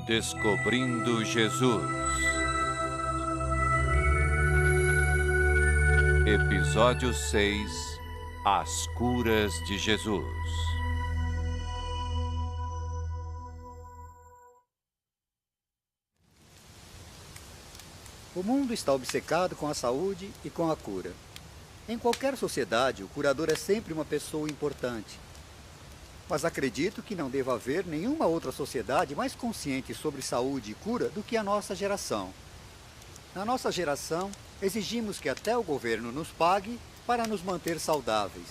Descobrindo Jesus. Episódio 6. As curas de Jesus. O mundo está obcecado com a saúde e com a cura. Em qualquer sociedade, o curador é sempre uma pessoa importante. Mas acredito que não deva haver nenhuma outra sociedade mais consciente sobre saúde e cura do que a nossa geração. Na nossa geração, exigimos que até o governo nos pague para nos manter saudáveis.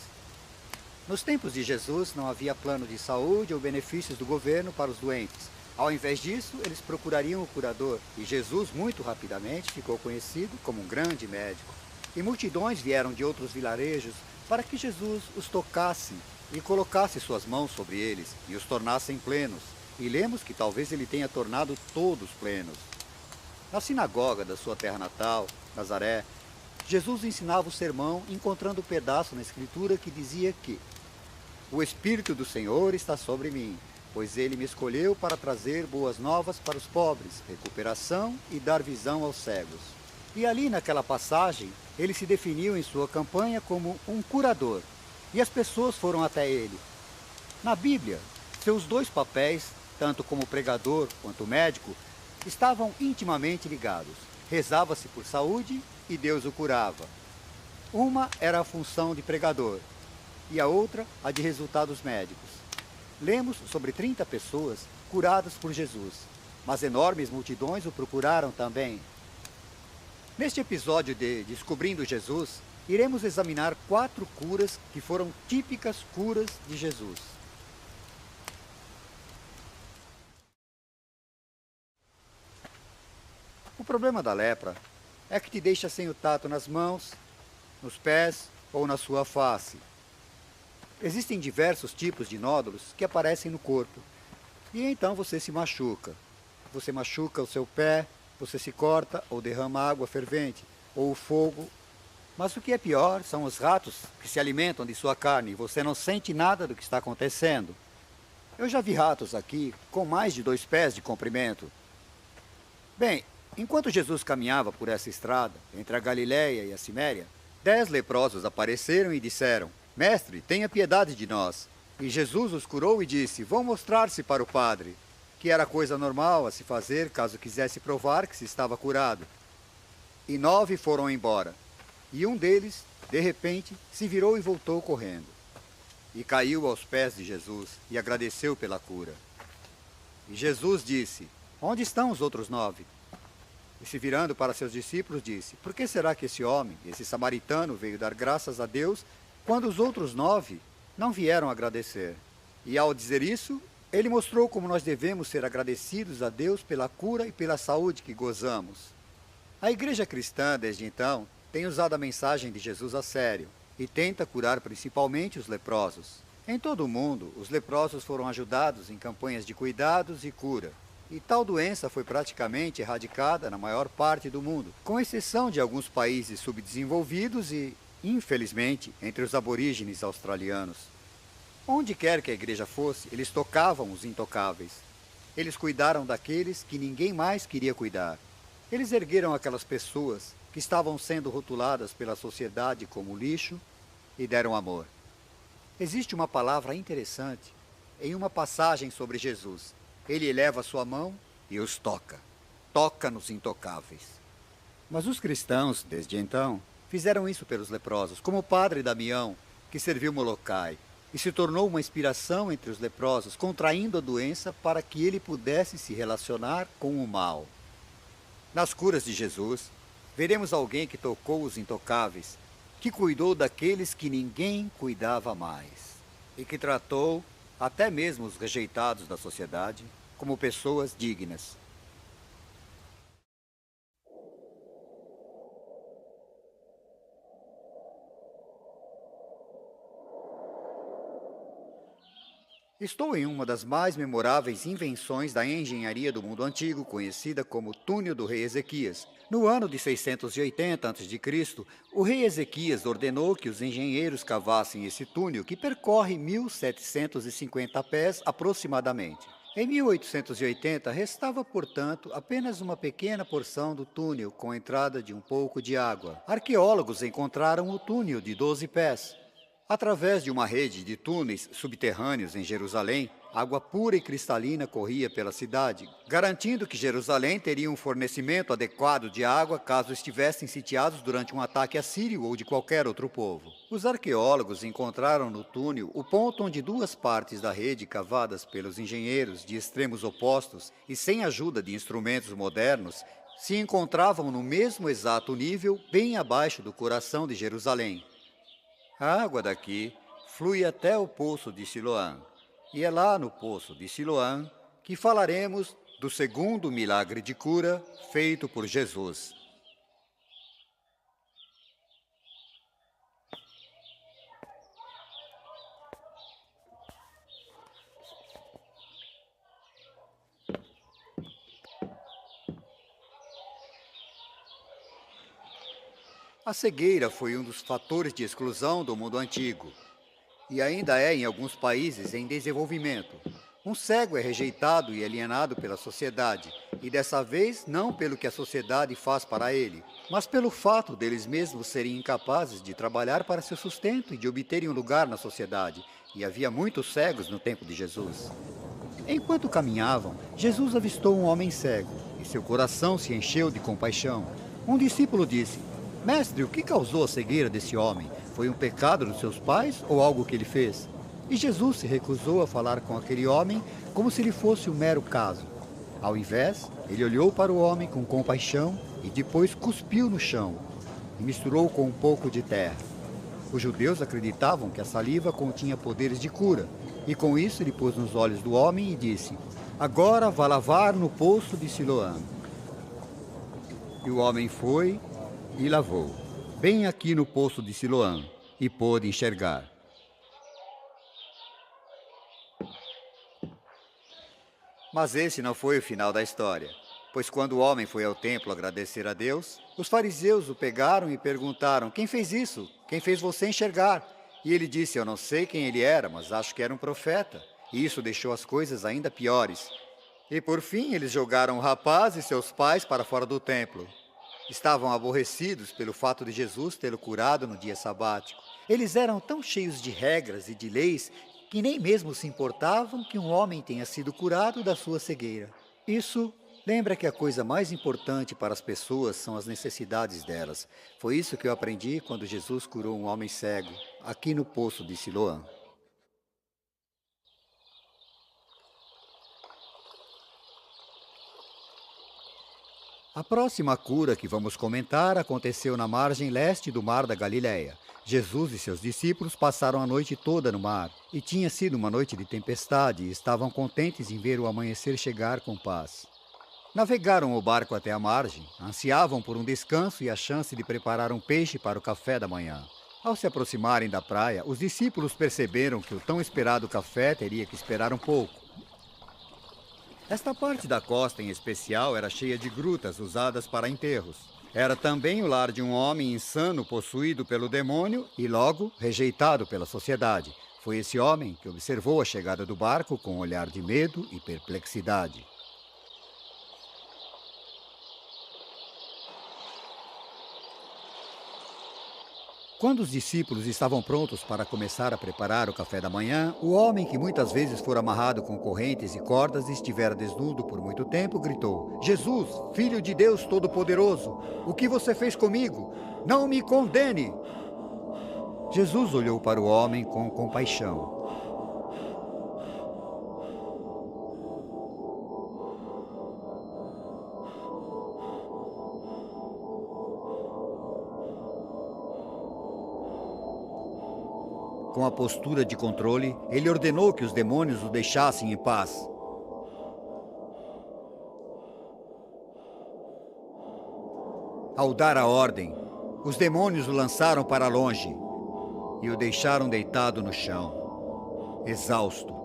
Nos tempos de Jesus, não havia plano de saúde ou benefícios do governo para os doentes. Ao invés disso, eles procurariam o curador, e Jesus, muito rapidamente, ficou conhecido como um grande médico. E multidões vieram de outros vilarejos para que Jesus os tocasse e colocasse suas mãos sobre eles e os tornassem plenos. E lemos que talvez ele tenha tornado todos plenos. Na sinagoga da sua terra natal, Nazaré, Jesus ensinava o sermão encontrando um pedaço na Escritura que dizia que o Espírito do Senhor está sobre mim, pois ele me escolheu para trazer boas novas para os pobres, recuperação e dar visão aos cegos. E ali naquela passagem, ele se definiu em sua campanha como um curador, e as pessoas foram até ele. Na Bíblia, seus dois papéis, tanto como pregador quanto médico, estavam intimamente ligados. Rezava-se por saúde e Deus o curava. Uma era a função de pregador e a outra a de resultados médicos. Lemos sobre 30 pessoas curadas por Jesus, mas enormes multidões o procuraram também. Neste episódio de Descobrindo Jesus, iremos examinar 4 curas que foram típicas curas de Jesus. O problema da lepra é que te deixa sem o tato nas mãos, nos pés ou na sua face. Existem diversos tipos de nódulos que aparecem no corpo e então você se machuca. Você machuca o seu pé, você se corta ou derrama água fervente ou o fogo. Mas o que é pior são os ratos que se alimentam de sua carne e você não sente nada do que está acontecendo. Eu já vi ratos aqui com mais de 2 pés de comprimento. Bem, enquanto Jesus caminhava por essa estrada, entre a Galiléia e a Ciméria, 10 leprosos apareceram e disseram: Mestre, tenha piedade de nós. E Jesus os curou e disse: Vão mostrar-se para o padre, que era coisa normal a se fazer caso quisesse provar que se estava curado. E 9 foram embora. E um deles, de repente, se virou e voltou correndo. E caiu aos pés de Jesus e agradeceu pela cura. E Jesus disse: Onde estão os outros 9? E se virando para seus discípulos, disse: Por que será que esse homem, esse samaritano, veio dar graças a Deus, quando os outros 9 não vieram agradecer? E ao dizer isso, ele mostrou como nós devemos ser agradecidos a Deus pela cura e pela saúde que gozamos. A igreja cristã, desde então, tem usado a mensagem de Jesus a sério e tenta curar principalmente os leprosos. Em todo o mundo, os leprosos foram ajudados em campanhas de cuidados e cura. E tal doença foi praticamente erradicada na maior parte do mundo, com exceção de alguns países subdesenvolvidos e, infelizmente, entre os aborígenes australianos. Onde quer que a igreja fosse, eles tocavam os intocáveis. Eles cuidaram daqueles que ninguém mais queria cuidar. Eles ergueram aquelas pessoas que estavam sendo rotuladas pela sociedade como lixo e deram amor. Existe uma palavra interessante em uma passagem sobre Jesus. Ele eleva sua mão e os toca. Toca nos intocáveis. Mas os cristãos, desde então, fizeram isso pelos leprosos, como o padre Damião, que serviu Molokai, e se tornou uma inspiração entre os leprosos, contraindo a doença para que ele pudesse se relacionar com o mal. Nas curas de Jesus, veremos alguém que tocou os intocáveis, que cuidou daqueles que ninguém cuidava mais, e que tratou até mesmo os rejeitados da sociedade como pessoas dignas. Estou em uma das mais memoráveis invenções da engenharia do mundo antigo, conhecida como Túnel do Rei Ezequias. No ano de 680 a.C., o rei Ezequias ordenou que os engenheiros cavassem esse túnel, que percorre 1.750 pés aproximadamente. Em 1880, restava, portanto, apenas uma pequena porção do túnel com entrada de um pouco de água. Arqueólogos encontraram o túnel de 12 pés. Através de uma rede de túneis subterrâneos em Jerusalém, água pura e cristalina corria pela cidade, garantindo que Jerusalém teria um fornecimento adequado de água caso estivessem sitiados durante um ataque assírio ou de qualquer outro povo. Os arqueólogos encontraram no túnel o ponto onde 2 partes da rede cavadas pelos engenheiros de extremos opostos e sem ajuda de instrumentos modernos se encontravam no mesmo exato nível, bem abaixo do coração de Jerusalém. A água daqui flui até o poço de Siloã, e é lá no poço de Siloã que falaremos do segundo milagre de cura feito por Jesus. A cegueira foi um dos fatores de exclusão do mundo antigo, e ainda é em alguns países em desenvolvimento. Um cego é rejeitado e alienado pela sociedade, e dessa vez não pelo que a sociedade faz para ele, mas pelo fato deles mesmos serem incapazes de trabalhar para seu sustento e de obterem um lugar na sociedade, e havia muitos cegos no tempo de Jesus. Enquanto caminhavam, Jesus avistou um homem cego, e seu coração se encheu de compaixão. Um discípulo disse: Mestre, o que causou a cegueira desse homem? Foi um pecado dos seus pais ou algo que ele fez? E Jesus se recusou a falar com aquele homem como se ele fosse um mero caso. Ao invés, ele olhou para o homem com compaixão e depois cuspiu no chão. e misturou com um pouco de terra. Os judeus acreditavam que a saliva continha poderes de cura, e com isso ele pôs nos olhos do homem e disse: "Agora vá lavar no poço de Siloã." E o homem foi e lavou, bem aqui no poço de Siloã, e pôde enxergar. Mas esse não foi o final da história, pois quando o homem foi ao templo agradecer a Deus, os fariseus o pegaram e perguntaram: "Quem fez isso? Quem fez você enxergar?" E ele disse: "Eu não sei quem ele era, mas acho que era um profeta." E isso deixou as coisas ainda piores. E por fim eles jogaram o rapaz e seus pais para fora do templo. Estavam aborrecidos pelo fato de Jesus tê-lo curado no dia sabático. Eles eram tão cheios de regras e de leis que nem mesmo se importavam que um homem tenha sido curado da sua cegueira. Isso lembra que a coisa mais importante para as pessoas são as necessidades delas. Foi isso que eu aprendi quando Jesus curou um homem cego, aqui no poço de Siloã. A próxima cura que vamos comentar aconteceu na margem leste do Mar da Galileia. Jesus e seus discípulos passaram a noite toda no mar, e tinha sido uma noite de tempestade, e estavam contentes em ver o amanhecer chegar com paz. Navegaram o barco até a margem, ansiavam por um descanso e a chance de preparar um peixe para o café da manhã. Ao se aproximarem da praia, os discípulos perceberam que o tão esperado café teria que esperar um pouco. Esta parte da costa, em especial, era cheia de grutas usadas para enterros. Era também o lar de um homem insano possuído pelo demônio e, logo, rejeitado pela sociedade. Foi esse homem que observou a chegada do barco com um olhar de medo e perplexidade. Quando os discípulos estavam prontos para começar a preparar o café da manhã, o homem que muitas vezes fora amarrado com correntes e cordas e estivera desnudo por muito tempo, gritou: "Jesus, Filho de Deus Todo-Poderoso, o que você fez comigo? Não me condene!" Jesus olhou para o homem com compaixão. Com a postura de controle, ele ordenou que os demônios o deixassem em paz. Ao dar a ordem, os demônios o lançaram para longe e o deixaram deitado no chão, exausto.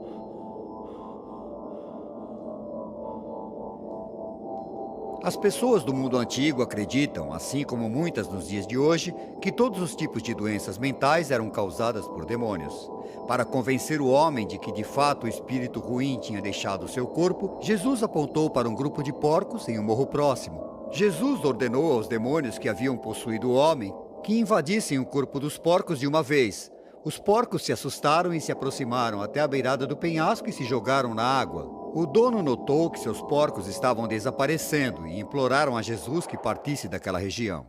As pessoas do mundo antigo acreditam, assim como muitas nos dias de hoje, que todos os tipos de doenças mentais eram causadas por demônios. Para convencer o homem de que de fato o espírito ruim tinha deixado seu corpo, Jesus apontou para um grupo de porcos em um morro próximo. Jesus ordenou aos demônios que haviam possuído o homem que invadissem o corpo dos porcos de uma vez. Os porcos se assustaram e se aproximaram até a beirada do penhasco e se jogaram na água. O dono notou que seus porcos estavam desaparecendo e imploraram a Jesus que partisse daquela região.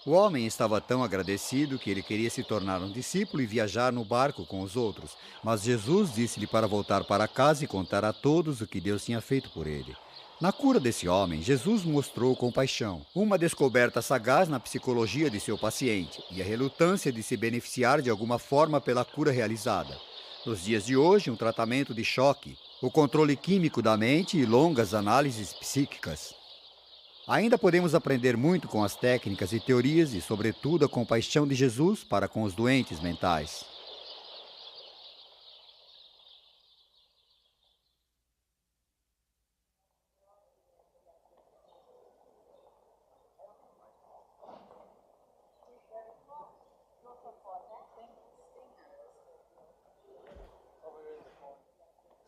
O homem estava tão agradecido que ele queria se tornar um discípulo e viajar no barco com os outros, mas Jesus disse-lhe para voltar para casa e contar a todos o que Deus tinha feito por ele. Na cura desse homem, Jesus mostrou compaixão, uma descoberta sagaz na psicologia de seu paciente e a relutância de se beneficiar de alguma forma pela cura realizada. Nos dias de hoje, um tratamento de choque, o controle químico da mente e longas análises psíquicas. Ainda podemos aprender muito com as técnicas e teorias e, sobretudo, a compaixão de Jesus para com os doentes mentais.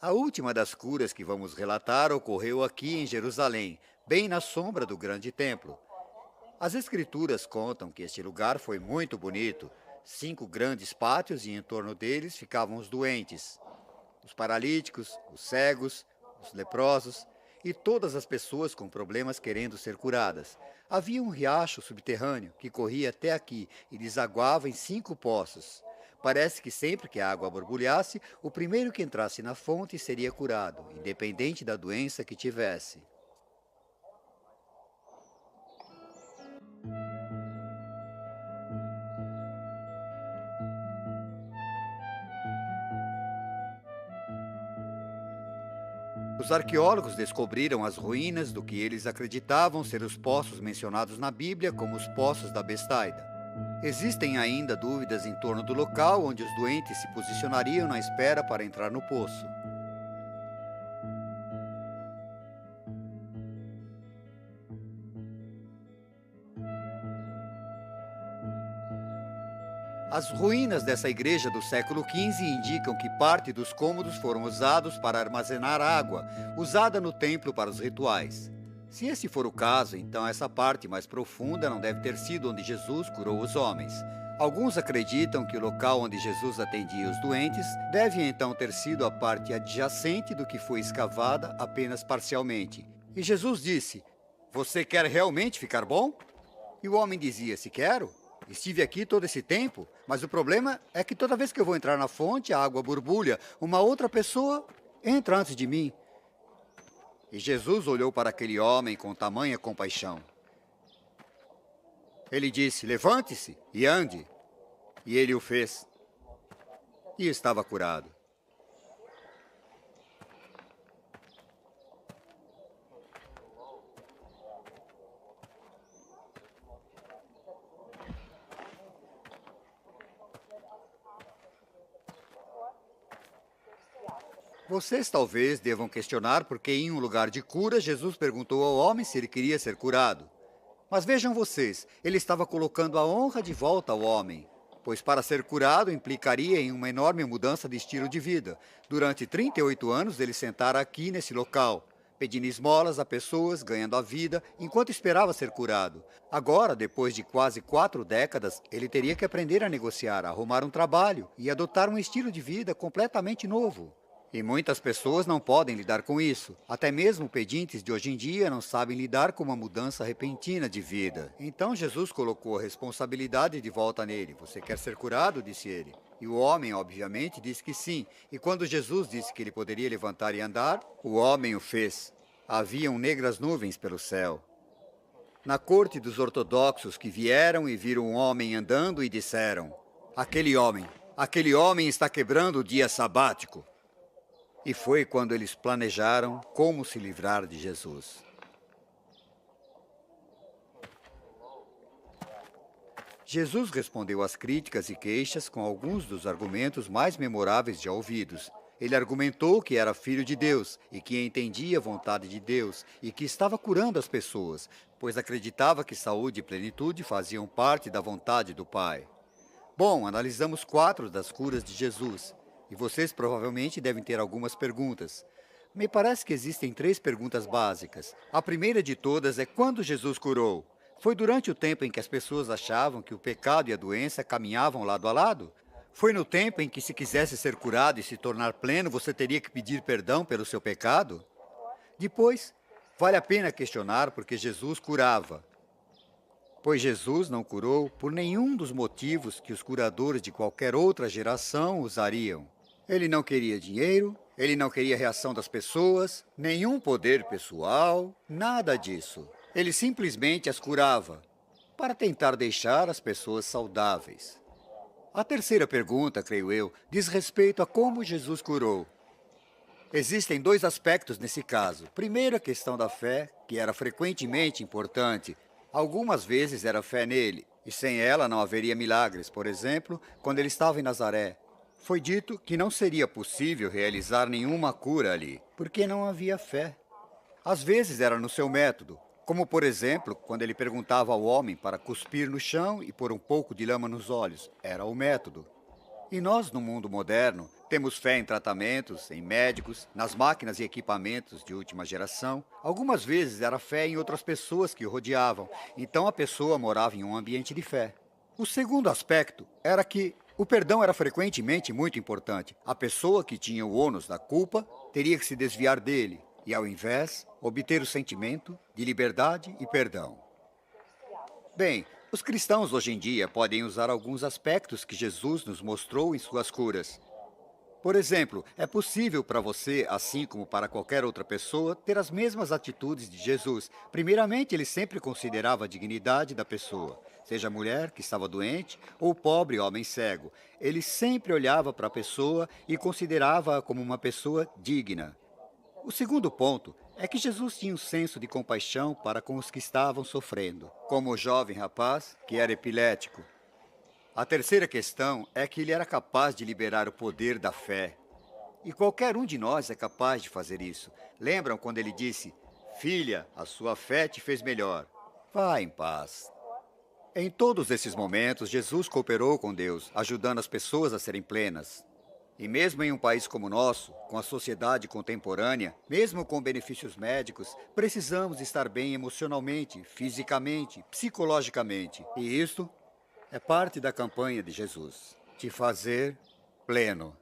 A última das curas que vamos relatar ocorreu aqui em Jerusalém, bem na sombra do grande templo. As escrituras contam que este lugar foi muito bonito. 5 grandes pátios e em torno deles ficavam os doentes, os paralíticos, os cegos, os leprosos e todas as pessoas com problemas querendo ser curadas. Havia um riacho subterrâneo que corria até aqui e desaguava em 5 poços. Parece que sempre que a água borbulhasse, o primeiro que entrasse na fonte seria curado, independente da doença que tivesse. Os arqueólogos descobriram as ruínas do que eles acreditavam ser os poços mencionados na Bíblia como os poços da Bestaida. Existem ainda dúvidas em torno do local onde os doentes se posicionariam na espera para entrar no poço. As ruínas dessa igreja do século XV indicam que parte dos cômodos foram usados para armazenar água, usada no templo para os rituais. Se esse for o caso, então essa parte mais profunda não deve ter sido onde Jesus curou os homens. Alguns acreditam que o local onde Jesus atendia os doentes deve então ter sido a parte adjacente do que foi escavada apenas parcialmente. E Jesus disse: "Você quer realmente ficar bom?" E o homem dizia: "Se quero. Estive aqui todo esse tempo, mas o problema é que toda vez que eu vou entrar na fonte, a água borbulha. Uma outra pessoa entra antes de mim." E Jesus olhou para aquele homem com tamanha compaixão. Ele disse: "Levante-se e ande." E ele o fez. E estava curado. Vocês talvez devam questionar por que em um lugar de cura Jesus perguntou ao homem se ele queria ser curado. Mas vejam vocês, ele estava colocando a honra de volta ao homem, pois para ser curado implicaria em uma enorme mudança de estilo de vida. Durante 38 anos ele sentara aqui nesse local, pedindo esmolas a pessoas, ganhando a vida, enquanto esperava ser curado. Agora, depois de quase 4 décadas, ele teria que aprender a negociar, a arrumar um trabalho e adotar um estilo de vida completamente novo. E muitas pessoas não podem lidar com isso. Até mesmo pedintes de hoje em dia não sabem lidar com uma mudança repentina de vida. Então Jesus colocou a responsabilidade de volta nele. "Você quer ser curado?" disse ele. E o homem, obviamente, disse que sim. E quando Jesus disse que ele poderia levantar e andar, o homem o fez. Haviam negras nuvens pelo céu. Na corte dos ortodoxos que vieram e viram um homem andando e disseram: aquele homem está quebrando o dia sabático." E foi quando eles planejaram como se livrar de Jesus. Jesus respondeu às críticas e queixas com alguns dos argumentos mais memoráveis já ouvidos. Ele argumentou que era filho de Deus e que entendia a vontade de Deus e que estava curando as pessoas, pois acreditava que saúde e plenitude faziam parte da vontade do Pai. Bom, analisamos 4 das curas de Jesus. E vocês provavelmente devem ter algumas perguntas. Me parece que existem 3 perguntas básicas. A primeira de todas é: quando Jesus curou? Foi durante o tempo em que as pessoas achavam que o pecado e a doença caminhavam lado a lado? Foi no tempo em que, se quisesse ser curado e se tornar pleno, você teria que pedir perdão pelo seu pecado? Depois, vale a pena questionar porque Jesus curava. Pois Jesus não curou por nenhum dos motivos que os curadores de qualquer outra geração usariam. Ele não queria dinheiro, ele não queria a reação das pessoas, nenhum poder pessoal, nada disso. Ele simplesmente as curava, para tentar deixar as pessoas saudáveis. A terceira pergunta, creio eu, diz respeito a como Jesus curou. Existem 2 aspectos nesse caso. Primeiro, a questão da fé, que era frequentemente importante. Algumas vezes era fé nele, e sem ela não haveria milagres. Por exemplo, quando ele estava em Nazaré, foi dito que não seria possível realizar nenhuma cura ali, porque não havia fé. Às vezes era no seu método, como por exemplo, quando ele perguntava ao homem para cuspir no chão e pôr um pouco de lama nos olhos. Era o método. E nós, no mundo moderno, temos fé em tratamentos, em médicos, nas máquinas e equipamentos de última geração. Algumas vezes era fé em outras pessoas que o rodeavam, então a pessoa morava em um ambiente de fé. O segundo aspecto era que o perdão era frequentemente muito importante. A pessoa que tinha o ônus da culpa teria que se desviar dele e, ao invés, obter o sentimento de liberdade e perdão. Bem, os cristãos hoje em dia podem usar alguns aspectos que Jesus nos mostrou em suas curas. Por exemplo, é possível para você, assim como para qualquer outra pessoa, ter as mesmas atitudes de Jesus. Primeiramente, ele sempre considerava a dignidade da pessoa, seja a mulher que estava doente ou o pobre homem cego. Ele sempre olhava para a pessoa e considerava-a como uma pessoa digna. O segundo ponto é que Jesus tinha um senso de compaixão para com os que estavam sofrendo, como o jovem rapaz que era epilético. A terceira questão é que ele era capaz de liberar o poder da fé. E qualquer um de nós é capaz de fazer isso. Lembram quando ele disse: Filha, a sua fé te fez melhor. Vá em paz. Em todos esses momentos, Jesus cooperou com Deus, ajudando as pessoas a serem plenas. E mesmo em um país como o nosso, com a sociedade contemporânea, mesmo com benefícios médicos, precisamos estar bem emocionalmente, fisicamente, psicologicamente. E isto é parte da campanha de Jesus, te fazer pleno.